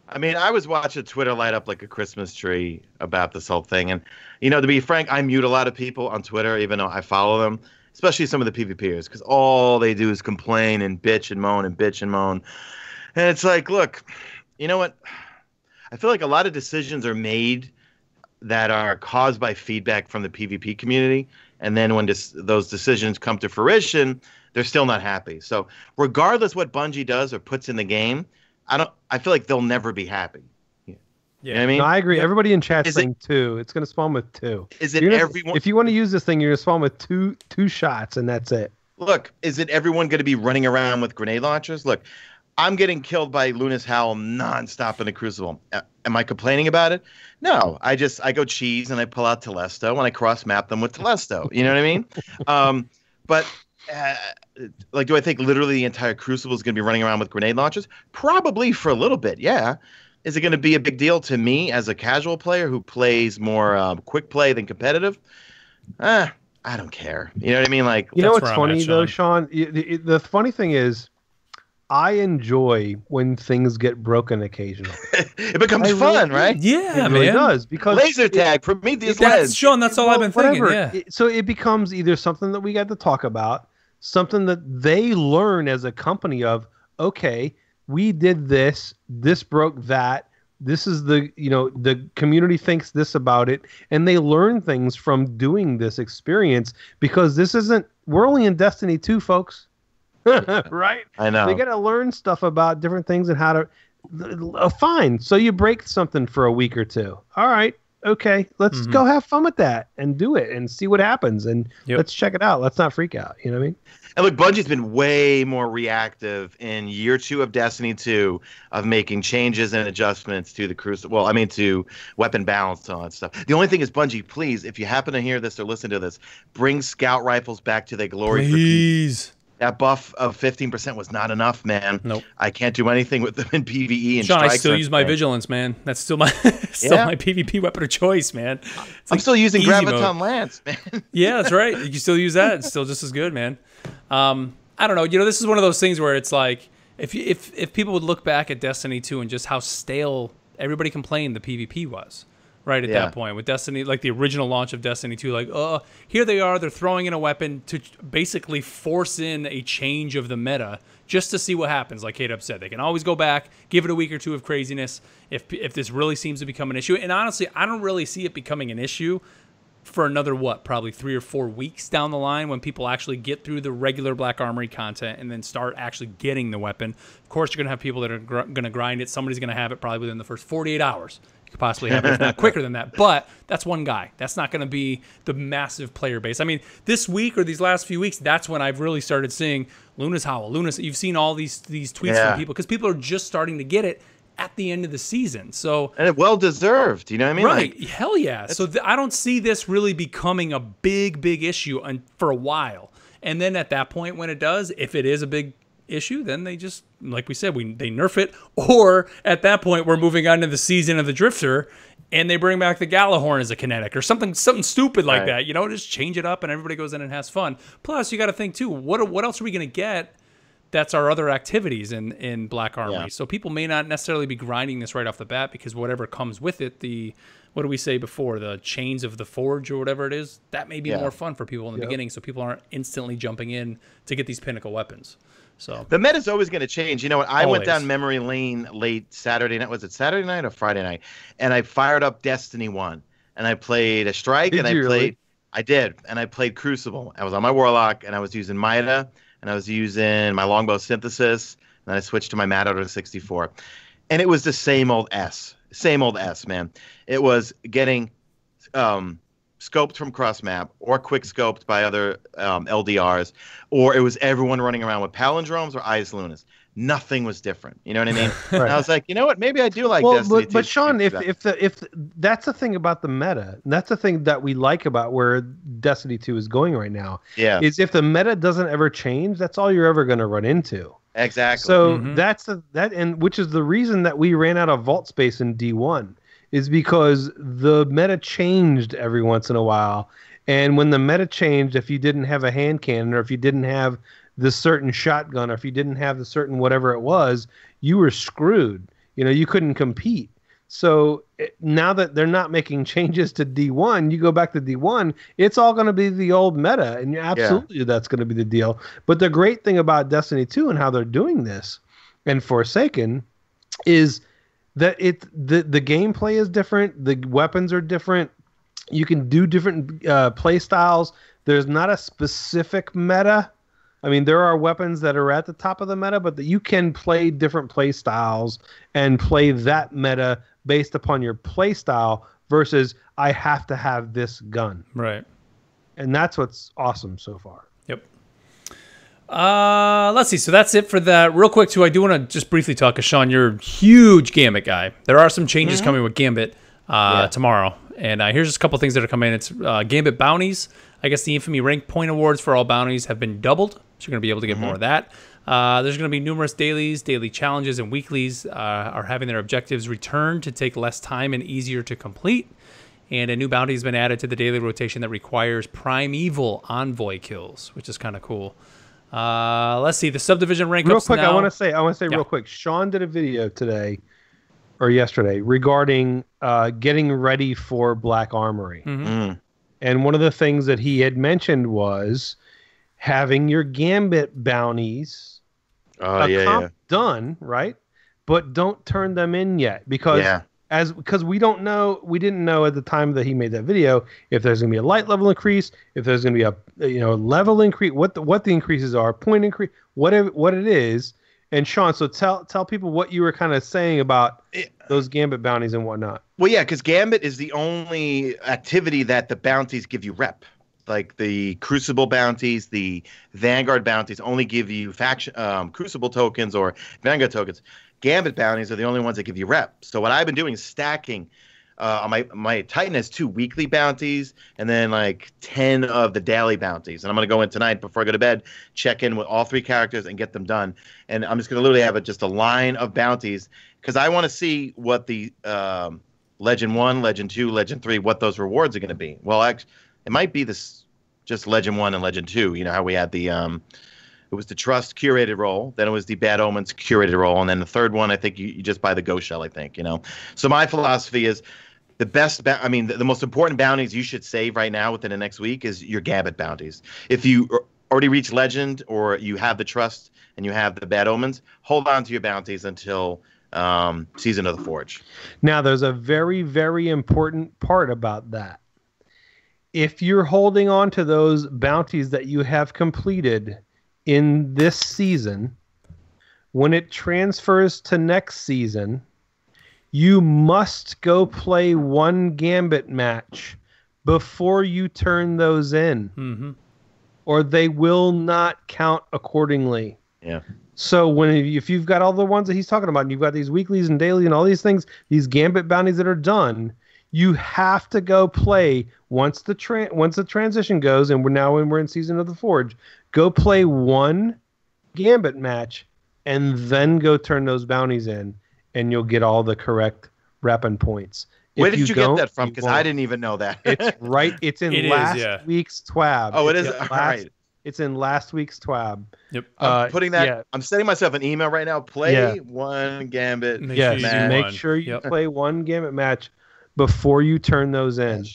I mean, I was watching Twitter light up like a Christmas tree about this whole thing. And, to be frank, I mute a lot of people on Twitter, even though I follow them, especially some of the PvPers, because all they do is complain and bitch and moan and bitch and moan. And it's like, look, you know what? I feel like a lot of decisions are made that are caused by feedback from the PvP community. And then when those decisions come to fruition, they're still not happy. So regardless what Bungie does or puts in the game, I feel like they'll never be happy. Yeah. You know what I mean? No, I agree. Everybody in chat's saying 2. It's going to spawn with 2. Is it everyone? If you want to use this thing, you're going to spawn with two shots, and that's it. Look, is it everyone going to be running around with grenade launchers? Look, I'm getting killed by Luna's Howl nonstop in the Crucible. Am I complaining about it? No. I go cheese and I pull out Telesto and I cross map them with Telesto. You know what I mean? But do I think literally the entire Crucible is going to be running around with grenade launchers? Probably for a little bit, yeah. Is it going to be a big deal to me as a casual player who plays more quick play than competitive? I don't care. You know what I mean? Like, you know what's funny though, Sean? The funny thing is, I enjoy when things get broken occasionally. It becomes fun, right? Yeah, it really does. Because laser tag, Prometheus Lens. Sean, that's all I've been thinking. Yeah. So it becomes either something that we got to talk about, something that they learn as a company of, okay, we did this broke that. This is the community thinks this about it, and they learn things from doing this experience because we're only in Destiny 2, folks. Right? I know. They got to learn stuff about different things and how to. Fine. So you break something for a week or 2. All right. Okay. Let's go have fun with that and do it and see what happens. And let's check it out. Let's not freak out. You know what I mean? And look, Bungie's been way more reactive in year 2 of Destiny 2 of making changes and adjustments to the Crucible. Well, I mean, to weapon balance and all that stuff. The only thing is, Bungie, please, if you happen to hear this or listen to this, bring scout rifles back to their glory. Please. That buff of 15% was not enough, man. Nope. I can't do anything with them in PvE and Sean, I still use my vigilance, man. That's still my my PvP weapon of choice, man. I'm still using Graviton Lance, man. Yeah, that's right. You can still use that. It's still just as good, man. I don't know. This is one of those things where it's like if people would look back at Destiny 2 and just how stale everybody complained the PvP was. right at that point with Destiny, like the original launch of Destiny 2, like, here they are, they're throwing in a weapon to basically force in a change of the meta just to see what happens. Like Kate said, they can always go back, give it a week or two of craziness if this really seems to become an issue. And honestly, I don't really see it becoming an issue for another, probably 3 or 4 weeks down the line when people actually get through the regular Black Armory content and then start actually getting the weapon. Of course, you're going to have people that are going to grind it. Somebody's going to have it probably within the first 48 hours. You could possibly have it, if not quicker than that. But that's one guy. That's not going to be the massive player base. I mean, this week or these last few weeks, that's when I've really started seeing Luna's Howl. You've seen all these tweets from people because people are just starting to get it at the end of the season. So, and it well deserved, you know what I mean? Right. Like, hell yeah. So I don't see this really becoming a big issue for a while. And then at that point when it does, if it is a big issue, then they just, like we said, they nerf it. Or at that point we're moving on to the season of the Drifter and they bring back the Galahorn as a kinetic or something stupid like that. You know, just change it up and everybody goes in and has fun. Plus you got to think too, what else are we going to get? That's our other activities in Black Armory. Yeah. So people may not necessarily be grinding this right off the bat because whatever comes with it, what do we say before? The Chains of the Forge or whatever it is, that may be more fun for people in the beginning so people aren't instantly jumping in to get these Pinnacle weapons. So the meta's always going to change. You know what? I went down memory lane late Saturday night. Was it Saturday night or Friday night? And I fired up Destiny 1 and I played a strike I did. And I played Crucible. I was on my Warlock and I was using Mida. And I was using my longbow synthesis, and then I switched to my Mad Auto 64. And it was the same old S, man. It was getting scoped from cross map or quick scoped by other LDRs, or it was everyone running around with palindromes or Eyes Lunas. Nothing was different. You know what I mean? Right. And I was like, you know what? Maybe I do like Destiny 2. But Sean, if that's the thing about the meta, and that's the thing that we like about where Destiny 2 is going right now. Yeah. Is if the meta doesn't ever change, that's all you're ever going to run into. Exactly. So and which is the reason that we ran out of vault space in D1 is because the meta changed every once in a while. And when the meta changed, if you didn't have a hand cannon or if you didn't have this certain shotgun, or if you didn't have the certain whatever it was, you were screwed. You know, you couldn't compete. So now that they're not making changes to D1, you go back to D1, it's all going to be the old meta, and absolutely that's going to be the deal. But the great thing about Destiny 2 and how they're doing this, and Forsaken, is that the gameplay is different, the weapons are different, you can do different play styles. There's not a specific meta. I mean, there are weapons that are at the top of the meta, but you can play different play styles and play that meta based upon your play style versus I have to have this gun. Right. And that's what's awesome so far. Yep. Let's see. So that's it for that. Real quick, too, I do want to just briefly talk, because Sean, you're a huge Gambit guy. There are some changes coming with Gambit tomorrow. And here's just a couple things that are coming in. It's Gambit bounties. I guess the Infamy rank point awards for all bounties have been doubled, so you're going to be able to get more of that. There's going to be numerous dailies, daily challenges, and weeklies are having their objectives returned to take less time and easier to complete. And a new bounty has been added to the daily rotation that requires Primeval envoy kills, which is kind of cool. Let's see, the subdivision rank real ups quick. now. I want to say real quick. Sean did a video today or yesterday regarding getting ready for Black Armory. And one of the things that he had mentioned was having your Gambit bounties done, right? But don't turn them in yet because we didn't know at the time that he made that video if there's going to be a light level increase, if there's going to be a level increase, what the increases are, point increase, what it is. And Sean, so tell people what you were kind of saying about those Gambit bounties and whatnot. Well, yeah, because Gambit is the only activity that the bounties give you rep. Like the Crucible bounties, the Vanguard bounties only give you Crucible tokens or Vanguard tokens. Gambit bounties are the only ones that give you rep. So what I've been doing is stacking. My Titan has 2 weekly bounties and then like 10 of the daily bounties. And I'm going to go in tonight before I go to bed, check in with all 3 characters and get them done. And I'm just going to literally have just a line of bounties because I want to see what the Legend 1, Legend 2, Legend 3, what those rewards are going to be. Well, actually, it might be this just Legend 1 and Legend 2. You know how we had the it was the Trust curated role, then it was the Bad Omens curated role, and then the third one I think you just buy the Ghost Shell, I think, you know. So my philosophy is the best, I mean, the most important bounties you should save right now within the next week is your GAMBIT bounties. If you already reach Legend or you have the Trust and you have the Bad Omens, hold on to your bounties until Season of the Forge. Now, there's a very, very important part about that. If you're holding on to those bounties that you have completed in this season, when it transfers to next season, you must go play one GAMBIT match before you turn those in, or they will not count accordingly. Yeah. So if you've got all the ones that he's talking about, and you've got these weeklies and daily and all these things, these GAMBIT bounties that are done, you have to go play once the transition goes, and when we're in Season of the Forge, go play one GAMBIT match, and then go turn those bounties in. And you'll get all the correct repping points. Where did you get that from? Because I didn't even know that. It's right. It's in last week's TWAB. Oh, it is? All right. It's in last week's TWAB. Yep. I'm putting that. Yeah. I'm sending myself an email right now. Play one GAMBIT match. Make sure you play one GAMBIT match before you turn those in.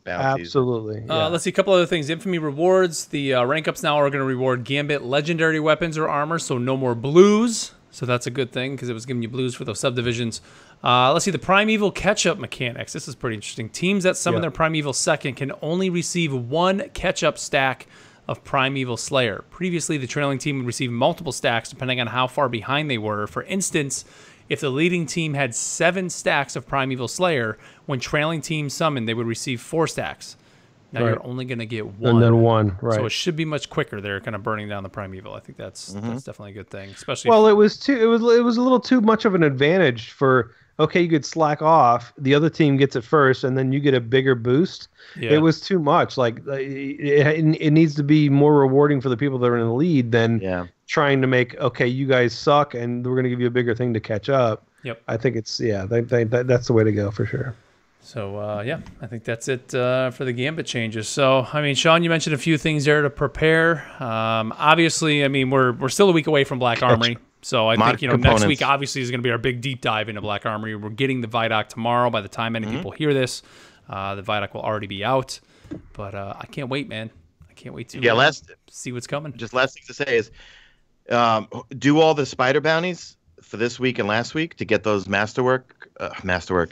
Absolutely. Let's see a couple other things. Infamy Rewards. The rank ups now are going to reward GAMBIT legendary weapons or armor, so no more blues. So that's a good thing because it was giving you blues for those subdivisions. Let's see the Primeval catch-up mechanics. This is pretty interesting. Teams that summon their Primeval second can only receive one catch-up stack of Primeval Slayer. Previously, the trailing team would receive multiple stacks depending on how far behind they were. For instance, if the leading team had 7 stacks of Primeval Slayer, when trailing team summoned, they would receive 4 stacks. Now you're only going to get one. And then one, right. So it should be much quicker. They're kind of burning down the Primeval. I think that's definitely a good thing. Especially it was a little too much of an advantage for, okay, you could slack off, the other team gets it first, and then you get a bigger boost. Yeah. It was too much. Like it needs to be more rewarding for the people that are in the lead than trying to make, okay, you guys suck, and we're going to give you a bigger thing to catch up. Yep. I think it's that's the way to go for sure. So, I think that's it for the GAMBIT changes. So, I mean, Sean, you mentioned a few things there to prepare. Obviously, I mean, we're still a week away from Black Armory. So I think, next week, obviously, is going to be our big deep dive into Black Armory. We're getting the Vidoc tomorrow. By the time many people hear this, the Vidoc will already be out. But I can't wait, man. I can't wait to see what's coming. Just last thing to say is do all the spider bounties for this week and last week to get those masterwork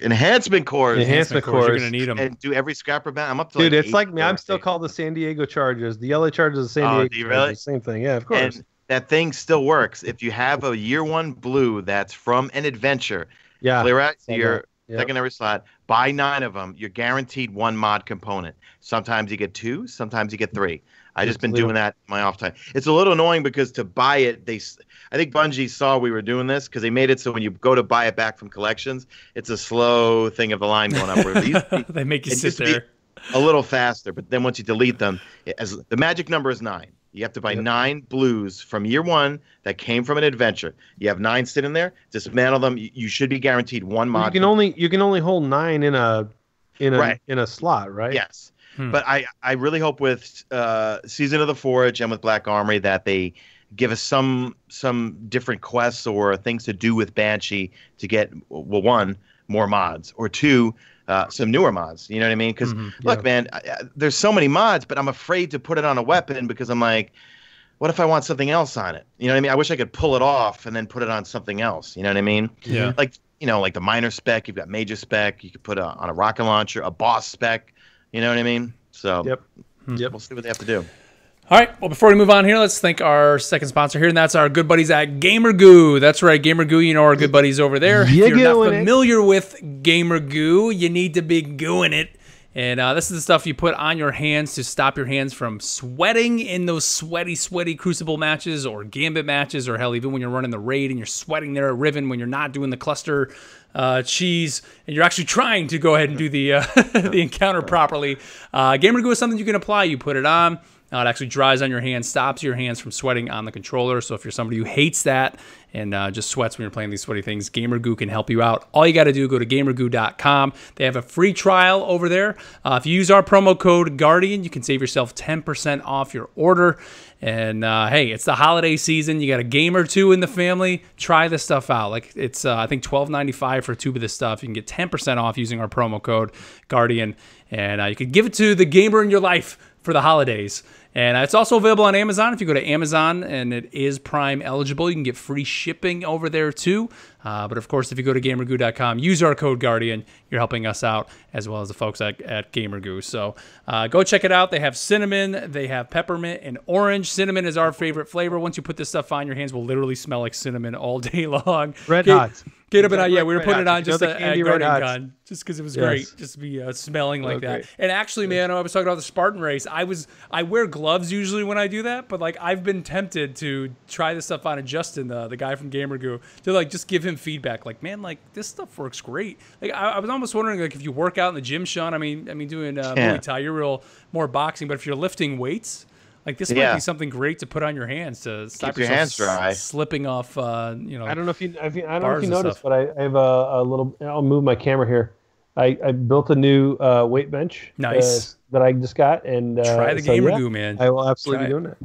enhancement cores. You're gonna need them. And do every scrapper bound. I'm up to it's like me. I'm still called the San Diego Chargers. The LA Chargers, the San Diego Chargers. Same thing. Yeah, of course. And that thing still works. If you have a year 1 blue that's from an adventure, clear out your secondary slot, buy 9 of them. You're guaranteed 1 mod component. Sometimes you get 2, sometimes you get 3. I just been doing that in my off time. It's a little annoying because to buy it, I think Bungie saw we were doing this because they made it so when you go to buy it back from collections, it's a slow thing of the line going up. Where they make you sit there a little faster, but then once you delete them, as the magic number is 9. You have to buy 9 blues from year 1 that came from an adventure. You have 9 sitting there. Dismantle them. You should be guaranteed 1 mod. You can only hold 9 in a slot, right? Yes. But I really hope with Season of the Forge and with Black Armory that they give us some different quests or things to do with Banshee to get, well, 1, more mods, or 2, some newer mods. You know what I mean? Because look, man, there's so many mods, but I'm afraid to put it on a weapon because I'm like, what if I want something else on it? You know what I mean? I wish I could pull it off and then put it on something else. You know what I mean? Yeah. Like the minor spec, you've got major spec, you could put on a rocket launcher, a boss spec. You know what I mean? So we'll see what they have to do. All right. Well, before we move on here, let's thank our second sponsor here, and that's our good buddies at GamerGoo. That's right, GamerGoo. You know our good buddies over there. If you're not familiar with GamerGoo, you need to be gooing it. And this is the stuff you put on your hands to stop your hands from sweating in those sweaty Crucible matches or Gambit matches, or hell, even when you're running the raid and you're sweating there at Riven when you're not doing the cluster cheese and you're actually trying to go ahead and do the the encounter properly. GamerGoo is something you can apply. You put it on. It actually dries on your hands, stops your hands from sweating on the controller. So if you're somebody who hates that and just sweats when you're playing these sweaty things, GamerGoo can help you out. All you got to do, go to gamergoo.com. They have a free trial over there. If you use our promo code Guardian, you can save yourself 10% off your order. And hey, it's the holiday season. You got a game or two in the family. Try this stuff out. Like it's I think $12.95 for a tube of this stuff. You can get 10% off using our promo code Guardian, and you can give it to the gamer in your life for the holidays. And it's also available on Amazon. If you go to Amazon and it is Prime eligible, you can get free shipping over there too. But of course, if you go to gamergoo.com, use our code Guardian, you're helping us out as well as the folks at GamerGoo. So go check it out. They have cinnamon, they have peppermint, and orange. Cinnamon is our favorite flavor. Once you put this stuff on, your hands will literally smell like cinnamon all day long. Red Hot. Get up and yeah, we were putting it on just at Candy Guardian Con, just because it was great, just to be smelling like that. Great. And actually, man, I was talking about the Spartan race. I wear gloves usually when I do that, but like I've been tempted to try this stuff on. And Justin, the guy from GamerGoo, to like just give him feedback, like, man, like this stuff works great. Like I was almost wondering, like if you work out in the gym, Sean. I mean, doing Muay Thai, you're real more boxing, but if you're lifting weights. Like this might be something great to put on your hands to stop keep your hands dry, slipping off. I don't know if you noticed, but I have a little. I'll move my camera here. I built a new weight bench. Nice. That I just got, and try the GamerGoo, man. I will absolutely be doing that.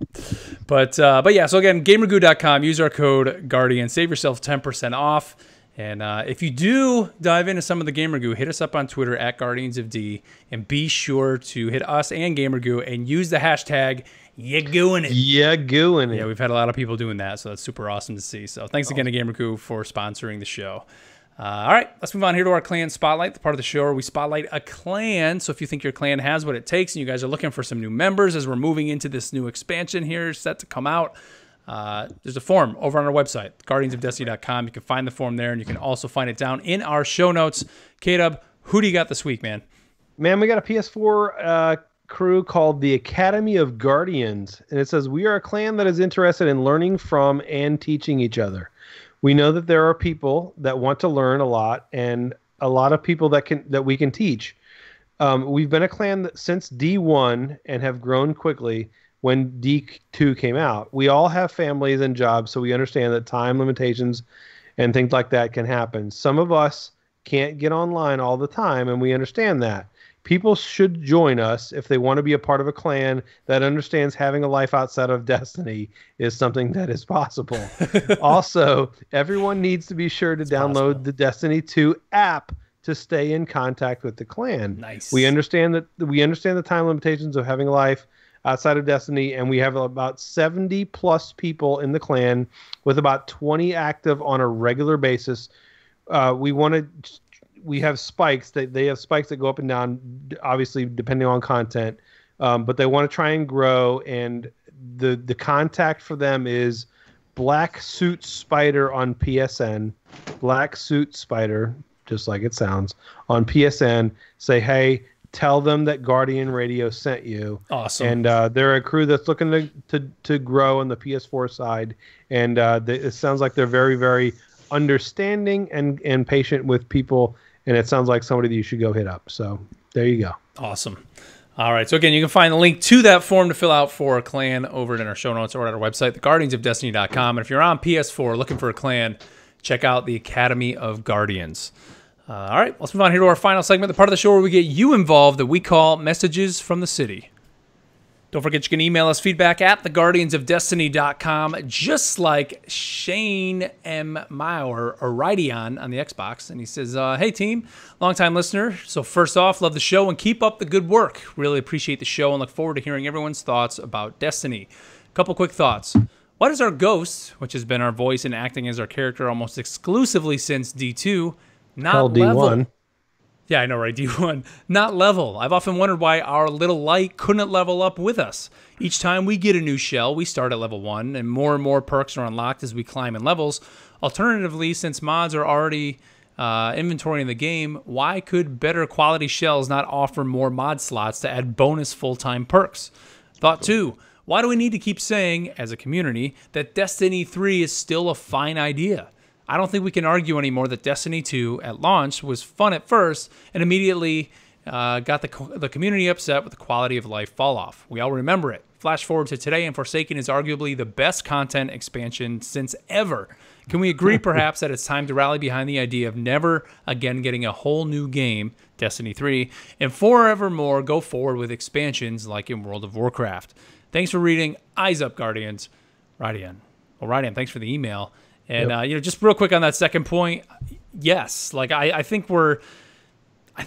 But yeah. So again, gamergoo.com. Use our code Guardian. Save yourself 10% off. And if you do dive into some of the GamerGoo, hit us up on Twitter at Guardians of D, and be sure to hit us and GamerGoo and use the hashtag "You gooing it." Yeah, gooing it. Yeah, we've had a lot of people doing that, so that's super awesome to see. So thanks again to GamerGoo for sponsoring the show. All right, let's move on here to our clan spotlight, the part of the show where we spotlight a clan. So if you think your clan has what it takes and you guys are looking for some new members as we're moving into this new expansion here set to come out, there's a form over on our website, guardiansofdestiny.com. You can find the form there, and you can also find it down in our show notes. K-Dub, who do you got this week, man? Man, we got a PS4 crew called the Academy of Guardians, and it says, we are a clan that is interested in learning from and teaching each other. We know that there are people that want to learn a lot, and a lot of people that we can teach. We've been a clan since D1 and have grown quickly. When D2 came out, we all have families and jobs, so we understand that time limitations and things like that can happen. Some of us can't get online all the time, and we understand that. People should join us if they want to be a part of a clan that understands having a life outside of Destiny is something that is possible. Also, everyone needs to be sure to download the Destiny 2 app to stay in contact with the clan. Nice. We understand the time limitations of having a life outside of Destiny, and we have about 70 plus people in the clan with about 20 active on a regular basis. We have spikes they have spikes that go up and down, obviously depending on content, but they want to try and grow, and the contact for them is Black Suit Spider on PSN. Black Suit Spider, just like it sounds, on PSN. Say, hey, tell them that Guardian Radio sent you. Awesome. And they're a crew that's looking to grow on the PS4 side. And it sounds like they're very, very understanding and patient with people. And it sounds like somebody that you should go hit up. So there you go. Awesome. All right. So again, you can find the link to that form to fill out for a clan over in our show notes or at our website, theguardiansofdestiny.com. And if you're on PS4 looking for a clan, check out the Academy of Guardians. All right, let's move on here to our final segment, the part of the show where we get you involved that we call Messages from the City. Don't forget you can email us feedback at theguardiansofdestiny.com, just like Shane M. Maurer, or Righty on the Xbox. And he says, hey, team, longtime listener. So first off, love the show and keep up the good work. Really appreciate the show and look forward to hearing everyone's thoughts about Destiny. Couple quick thoughts. Why does our ghost, which has been our voice and acting as our character almost exclusively since D2, not level? D1. Yeah, I know, right? D1. Not level. I've often wondered why our little light couldn't level up with us. Each time we get a new shell, we start at level 1, and more perks are unlocked as we climb in levels. Alternatively, since mods are already inventory in the game, why could better quality shells not offer more mod slots to add bonus full-time perks? Thought 2. Why do we need to keep saying, as a community, that Destiny 3 is still a fine idea? I don't think we can argue anymore that Destiny 2 at launch was fun at first and immediately got the community upset with the quality of life fall off. We all remember it. flash forward to today, and Forsaken is arguably the best content expansion since ever. Can we agree, perhaps, that it's time to rally behind the idea of never again getting a whole new game, Destiny 3, and forevermore go forward with expansions like in World of Warcraft? Thanks for reading. Eyes up, Guardians. Rydian. Well, Rydian, thanks for the email. And, just real quick on that second point, yes, like I think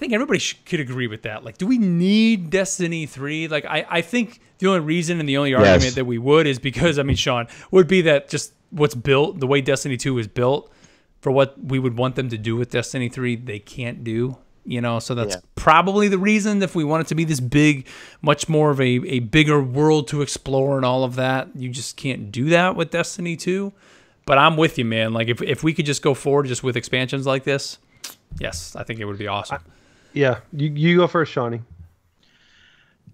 everybody could agree with that. Like, do we need Destiny 3? Like, I think the only reason and the only argument that we would is because, Sean, would be that just what's built, the way Destiny 2 is built, for what we would want them to do with Destiny 3, they can't do. So that's probably the reason. If we want it to be this big, much more of a bigger world to explore and all of that, you just can't do that with Destiny 2. But I'm with you, man. Like, if we could just go forward just with expansions like this, yes, I think it would be awesome. Yeah, you go first, Shawnee.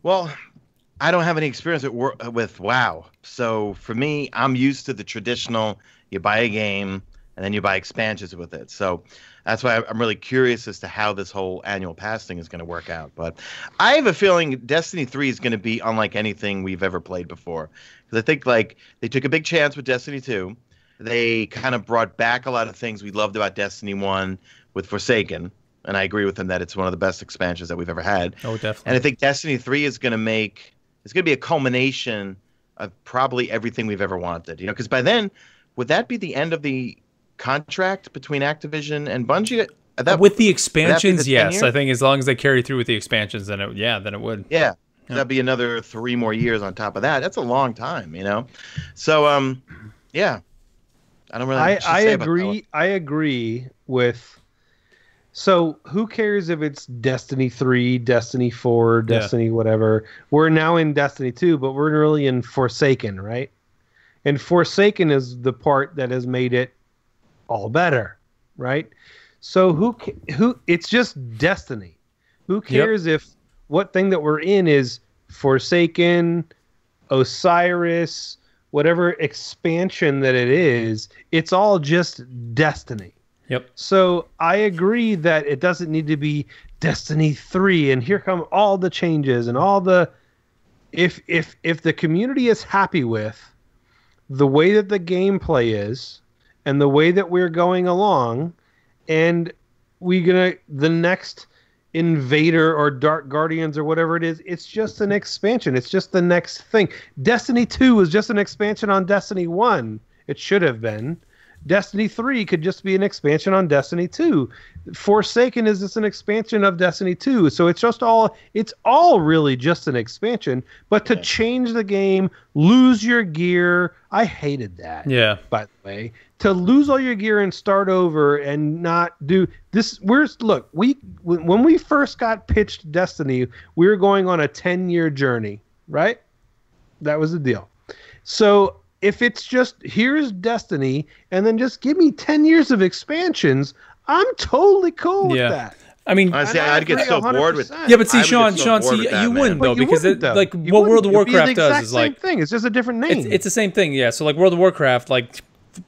Well, I don't have any experience with WoW. So for me, I'm used to the traditional, you buy a game and then you buy expansions with it. So that's why I'm really curious as to how this whole annual pass thing is going to work out. But I have a feeling Destiny 3 is going to be unlike anything we've ever played before. Because I think, like, they took a big chance with Destiny 2. They kind of brought back a lot of things we loved about Destiny 1 with Forsaken. And I agree with them that it's one of the best expansions that we've ever had. Oh, definitely. And I think Destiny 3 is going to be a culmination of probably everything we've ever wanted. Because by then, would that be the end of the contract between Activision and Bungie? With the expansions, yes. I think as long as they carry through with the expansions, then it would. Yeah. That'd be another 3 more years on top of that. That's a long time, So, yeah. I don't really. I agree with. So who cares if it's Destiny 3, Destiny 4, Destiny whatever? We're now in Destiny 2, but we're really in Forsaken, right? And Forsaken is the part that has made it all better, right? So who it's just Destiny. Who cares if what thing that we're in is Forsaken, Osiris, whatever expansion that it is, it's all just Destiny. Yep. So I agree that it doesn't need to be Destiny 3 and here come all the changes and all the if the community is happy with the way that the gameplay is and the way that we're going along, and the next Invader or Dark Guardians or whatever it is, it's just an expansion. It's just the next thing. Destiny 2 was just an expansion on Destiny 1. It should have been. Destiny 3 could just be an expansion on Destiny 2. Forsaken is just an expansion of Destiny 2. So it's all really just an expansion. But to change the game, lose your gear, I hated that. Yeah. By the way, to lose all your gear and start over and not do this. When we first got pitched Destiny, we were going on a 10-year journey, right? That was the deal. So if it's just, here's Destiny, and then just give me 10 years of expansions, I'm totally cool with that. Honestly, I'd get so bored with that. Yeah, but see, Sean, you wouldn't, though, because what World of Warcraft does is like... It's the same thing. It's just a different name. It's the same thing, yeah. So, like, World of Warcraft, like,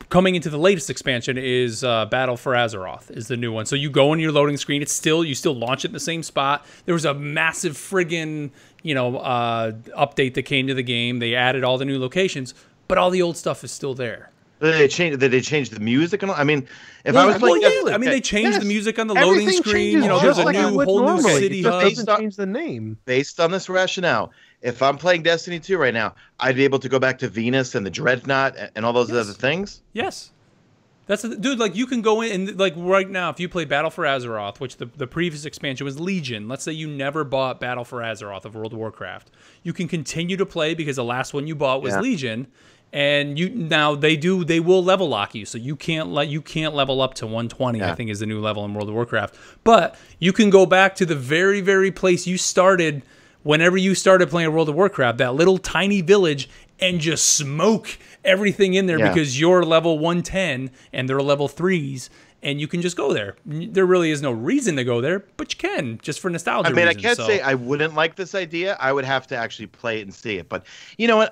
coming into the latest expansion is Battle for Azeroth is the new one. So you go in your loading screen. You still launch it in the same spot. There was a massive friggin', update that came to the game. They added all the new locations, but all the old stuff is still there. Did they change the music? I mean, if I was playing, they changed the music on the loading screen. There's a whole new city hub. It doesn't change the name. Based on this rationale, if I'm playing Destiny 2 right now, I'd be able to go back to Venus and the Dreadnought and all those other things. Yes. Dude, like, you can go in and, like, right now, if you play Battle for Azeroth, which the previous expansion was Legion, let's say you never bought Battle for Azeroth of World of Warcraft, you can continue to play because the last one you bought was Legion, and they will level lock you, so you can't level up to 120. I think is the new level in World of Warcraft, but you can go back to the very, very place you started whenever you started playing World of Warcraft, that little tiny village, and just smoke everything in there because you're level 110 and they're level 3s, and you can just go there. There really is no reason to go there, but you can, just for nostalgia reasons. I can't say I wouldn't like this idea. I would have to actually play it and see it. But you know what?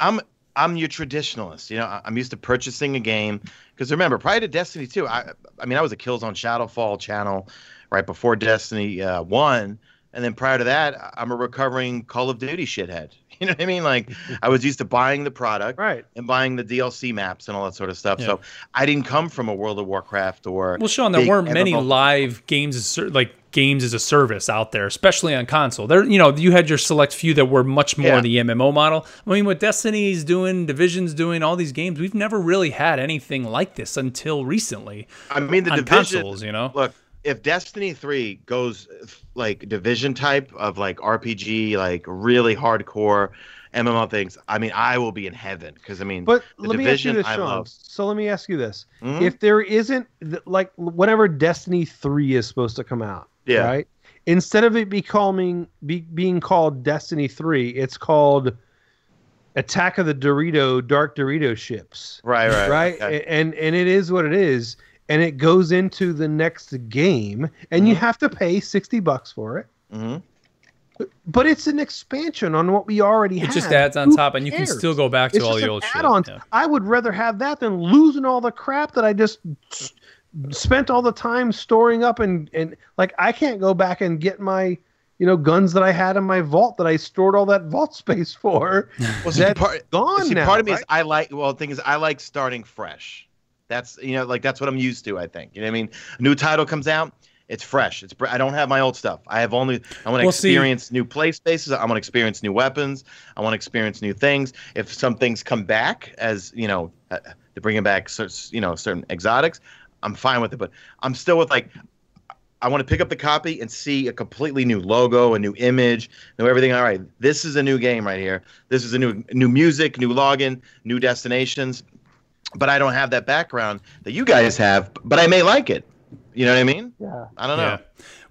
I'm your traditionalist. I'm used to purchasing a game. Because remember, prior to Destiny 2, I was a Killzone Shadowfall channel right before Destiny 1. And then prior to that, I'm a recovering Call of Duty shithead. You know what I mean? Like, I was used to buying the product and buying the DLC maps and all that sort of stuff. Yeah. So I didn't come from a World of Warcraft or... Well, Sean, there weren't many live games as a service out there, especially on console. There, you had your select few that were much more the MMO model. I mean, what Destiny's doing, Division's doing, all these games, we've never really had anything like this until recently. I mean, the on Division, consoles, Look, if Destiny 3 goes like Division type of like RPG, like really hardcore MMO things, I mean, I will be in heaven because but let me ask you this, Sean. So let me ask you this: if there isn't like whenever Destiny 3 is supposed to come out, right? Instead of it being called Destiny 3, it's called Attack of the Dark Dorito ships. Right. Okay. And it is what it is. And it goes into the next game, and you have to pay $60 for it. But it's an expansion on what we already have. It just adds on top, and you can still go back to all the old shit. Yeah. I would rather have that than losing all the crap that I just spent all the time storing up. And like, I can't go back and get my guns that I had in my vault that I stored all that vault space for. Well, gone now. Part of me is the thing is I like starting fresh. That's that's what I'm used to. I think a new title comes out, it's fresh. I don't have my old stuff. I want to experience new play spaces. I want to experience new weapons. I want to experience new things. If some things come back as they're bringing back certain exotics, I'm fine with it. But I'm still with I want to pick up the copy and see a completely new logo, a new image, know everything. All right, this is a new game right here. This is a new music, new login, new destinations. But I don't have that background that you guys have, but I may like it. You know what I mean? Yeah. I don't know. Yeah.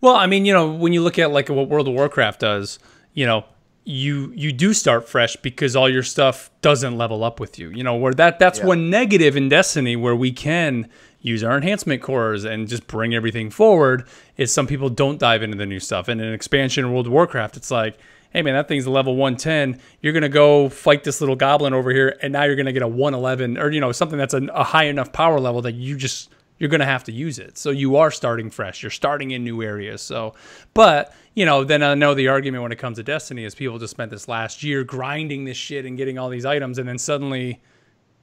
Well, I mean, when you look at like what World of Warcraft does, you do start fresh because all your stuff doesn't level up with you. Where that's one negative in Destiny where we can use our enhancement cores and just bring everything forward is some people don't dive into the new stuff. And in an expansion in World of Warcraft, it's like, hey, man, that thing's a level 110. You're going to go fight this little goblin over here, and now you're going to get a 111 or, something that's a high enough power level that you're going to have to use it. So you are starting fresh. You're starting in new areas. So, but, then I know the argument when it comes to Destiny is people just spent this last year grinding this shit and getting all these items, and then suddenly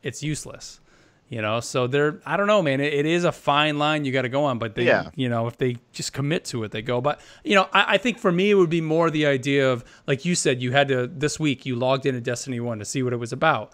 it's useless. So I don't know, man. It is a fine line you got to go on, but they, if they just commit to it, they go. But I think for me it would be more the idea of, like you said, you had to this week you logged into Destiny 1 to see what it was about.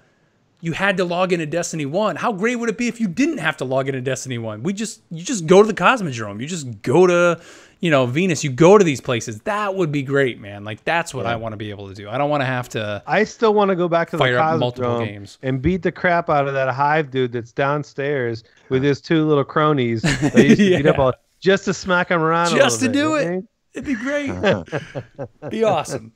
You had to log into Destiny 1. How great would it be if you didn't have to log into Destiny 1? You just go to the Cosmodrome. You just go to Venus. You go to these places. That would be great, man. Like, that's what I want to be able to do. I don't want to have to. I still want to go back to the Cosmodrome and beat the crap out of that hive dude that's downstairs with his two little cronies that used to beat up just to smack him around. Just to do it. It'd be great. Be awesome.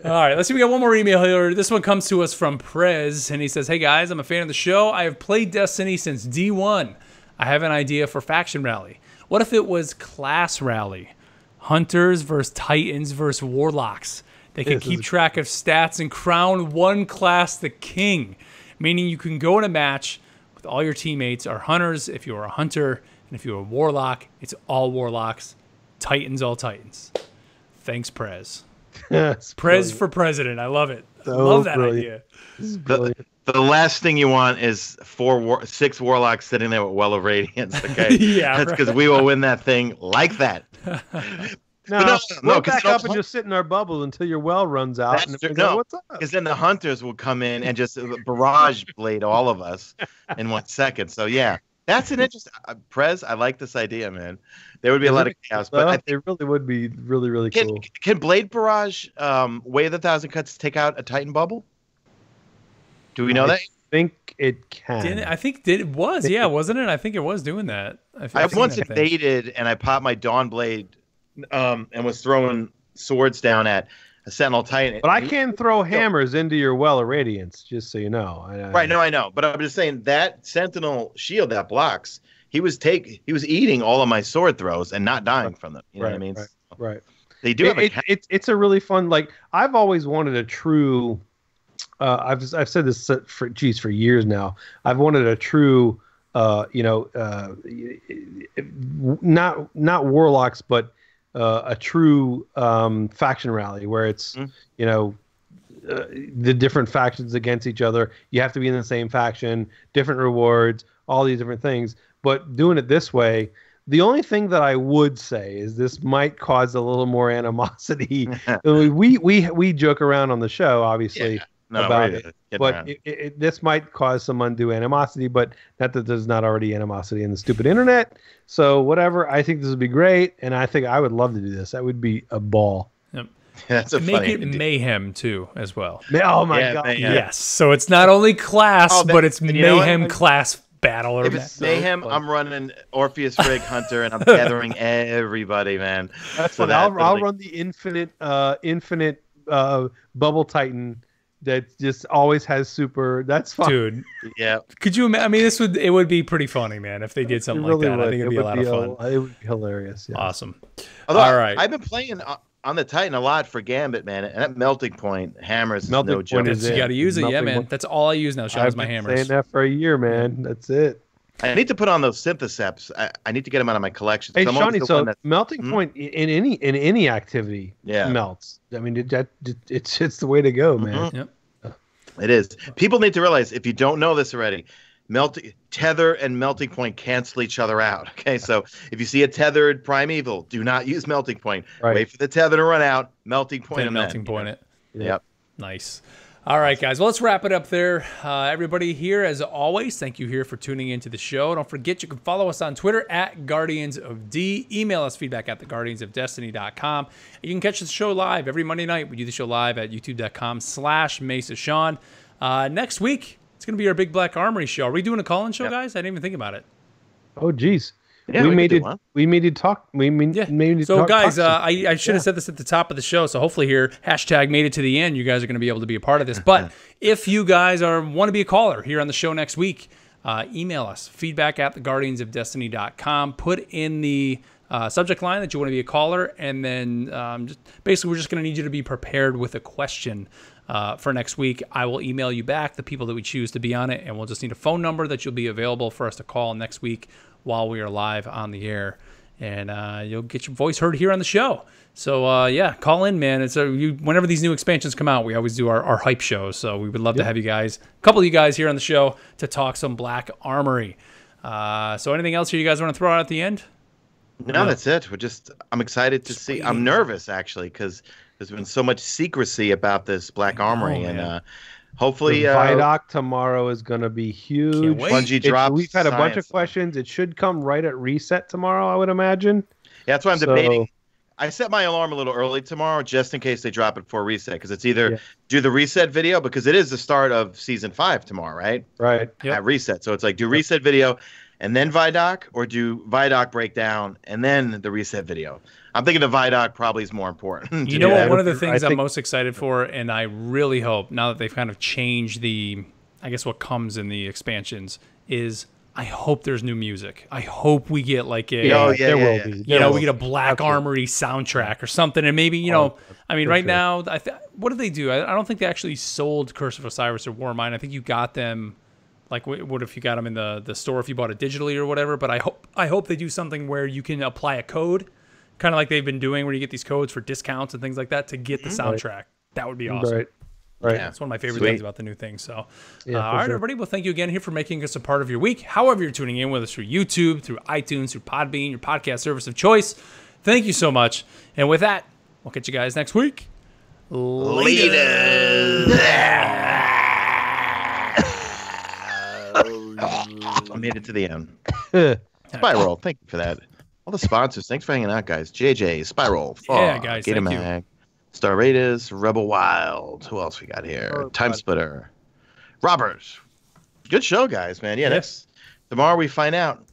All right, let's see. We got one more email here. This one comes to us from Prez, and he says, "Hey guys, I'm a fan of the show. I have played Destiny since D1. I have an idea for faction rally. What if it was class rally? Hunters versus Titans versus Warlocks. They can keep track of stats and crown one class the king, meaning you can go in a match with all your teammates are hunters if you're a hunter, and if you're a warlock, it's all warlocks. Titans, all Titans. Thanks, Prez." Yes, Prez for president. I love it. I love that idea. The last thing you want is 6 warlocks sitting there with Well of Radiance. Okay, that's because we will win that thing like that. No, back up and just sit in our bubble until your well runs out. What's up? Because then the hunters will come in and just barrage blade all of us in 1 second. So yeah. That's an interesting Prez. I like this idea, man. There would be a lot of chaos, but I think it really would be really, really cool. Can Blade Barrage, Way of the Thousand Cuts, take out a Titan bubble? Do we know that? I think it can. It was, yeah, wasn't it? I think it was doing that. I once invaded and I popped my Dawn Blade, and was throwing swords down at a Sentinel Titan. But I can throw hammers into your Well of Radiance, just so you know. Right, no, I know. But I'm just saying that Sentinel shield that blocks, he was eating all of my sword throws and not dying from them. You know what I mean? Right. They do have it's a really fun, like, I've always wanted a true I've said this for years now. I've wanted a true not warlocks, but a true faction rally where it's you know the different factions against each other. You have to be in the same faction, different rewards, all these different things. But doing it this way, the only thing that I would say is this might cause a little more animosity. we joke around on the show, obviously, about it, but this might cause some undue animosity. But not that there's not already animosity in the stupid internet. So whatever, I think this would be great, and I think I would love to do this. That would be a ball. Yep. That's a Make funny it idea. mayhem too, as well. Oh my god! Mayhem. Yes, so it's not only class, but it's you know what? mayhem class battle. Or If it's mayhem, I'm running Orpheus Rig Hunter and I'm tethering everybody, man. That's So fun. that I'll really- run the infinite Bubble Titan that just always has super. That's fun. dude. Yeah. Could you? I mean, it would be pretty funny, man, if they did something like that. I think it'd be a lot of fun. It would be hilarious. Yeah. Awesome. Although All right. I've been playing on the Titan a lot for Gambit, man, and that melting point hammers is Melting no point joke. is You got to use it, yeah, Nothing man. more- That's all I use now. Sean, I've is my been hammers. saying that for a year, man. That's it. I need to put on those syntheseps. I need to get them out of my collection. Hey, I'm always Shawnee, the so one that- melting point in any activity melts. I mean, it's the way to go, man. Yep. It is. People need to realize, if you don't know this already, tether and melting point cancel each other out. Okay, so if you see a tethered Primeval, do not use melting point. Right. Wait for the tether to run out. Melting point. Then and melting then, point it. Yep. Nice. All right, guys. Well, let's wrap it up there. Everybody here, as always, thank you here for tuning into the show. Don't forget, you can follow us on Twitter at Guardians of D. Email us feedback at theguardiansofdestiny.com. You can catch the show live every Monday night. We do the show live at youtube.com/Mesa Sean. Next week, it's going to be our Big Black Armory show. Are we doing a call-in show, guys? I didn't even think about it. Oh, geez. Yeah, we we made could it. do one. We made it talk. We made it So, talk. guys, talk I should have said this at the top of the show. So, hopefully, here #made it to the end. You guys are going to be able to be a part of this. But if you guys want to be a caller here on the show next week, email us feedback at theguardiansofdestiny.com. Put in the subject line that you want to be a caller, and then basically we're just going to need you to be prepared with a question for next week. I will email you back the people that we choose to be on it, and we'll just need a phone number that you'll be available for us to call next week while we are live on the air, and you'll get your voice heard here on the show. So yeah, call in, man. It's whenever these new expansions come out, we always do our hype shows. So we would love to have you guys, a couple of you guys here on the show to talk some Black Armory. So anything else here you guys want to throw out at the end? No, that's it. I'm excited to see. I'm nervous, actually, because there's been so much secrecy about this Black Armory, and hopefully Vidoc tomorrow is going to be huge. Can't wait. Bungie drops. We've had a bunch of science. questions. It should come right at reset tomorrow, I would imagine. Yeah, that's why I'm debating. I set my alarm a little early tomorrow just in case they drop it before reset, because it's either do the reset video, because it is the start of season 5 tomorrow, right? Right. Yep. At reset. So it's like do reset video and then Vidoc, or do Vidoc breakdown and then the reset video. I'm thinking the Vidoc probably is more important. You know what? One of the I things I'm think- most excited for, and I really hope now that they've kind of changed I guess what comes in the expansions, is I hope there's new music. I hope we get like a, There will be. we get a Black Armory soundtrack or something, and maybe I mean, right now, what did they do? I don't think they actually sold Curse of Osiris or Warmind. I think you got them. Like, what if you got them in the store if you bought it digitally or whatever? But I hope they do something where you can apply a code, kind of like they've been doing, where you get these codes for discounts and things like that to get the soundtrack. That would be awesome. Right. Yeah. That's one of my favorite Sweet. things about the new thing. So, all for right, sure. everybody. Well, thank you again here for making us a part of your week. However you're tuning in with us through YouTube, through iTunes, through Podbean, your podcast service of choice. Thank you so much. And with that, we'll catch you guys next week. I made it to the end. Spiral, thank you for that. All the sponsors, thanks for hanging out, guys. JJ, Spiral, Yeah, guys, Gator thank you. Mag, Star Raiders, Rebel Wild. Who else we got here? Time Splitter, Robert. Good show, guys, man. Yeah, that's tomorrow we find out.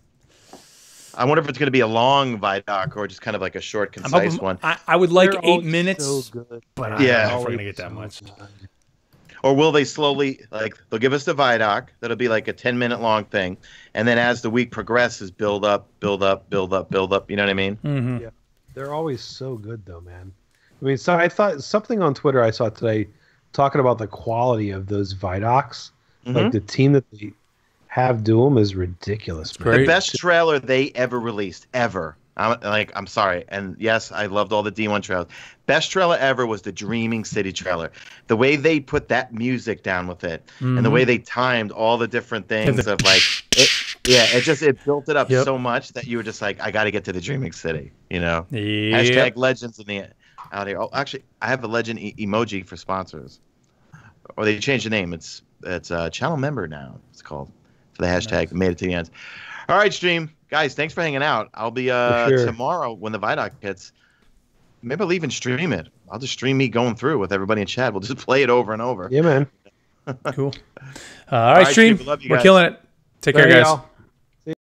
I wonder if it's going to be a long Vidoc or just kind of like a short, concise one. I would like They're 8 always minutes, so good. but I Yeah. don't know if we're gonna get that much. Or will they slowly, like, they'll give us the Vidoc, that'll be like a 10-minute long thing, and then as the week progresses, build up, build up, build up, build up. You know what I mean? Mm-hmm. Yeah. They're always so good, though, man. I mean, so I thought something on Twitter I saw today talking about the quality of those Vidocs. Like the team that they have do them is ridiculous, man. great. The best trailer they ever released, ever, I'm sorry. And yes, I loved all the D1 trailers. Best trailer ever was the Dreaming City trailer. The way they put that music down with it, and the way they timed all the different things of like, it built it up so much that you were just like, I got to get to the Dreaming City, you know? Hashtag legends in the out here. Oh, actually, I have a legend emoji for sponsors. Or they changed the name. It's channel member now. It's called for the hashtag. Made it to the end. All right, stream guys. Thanks for hanging out. I'll be tomorrow when the Vidoc hits. Maybe I'll even stream it. I'll just stream me going through with everybody in chat. We'll just play it over and over. Yeah, man. Cool. All right, stream. We're killing it. Take care, guys.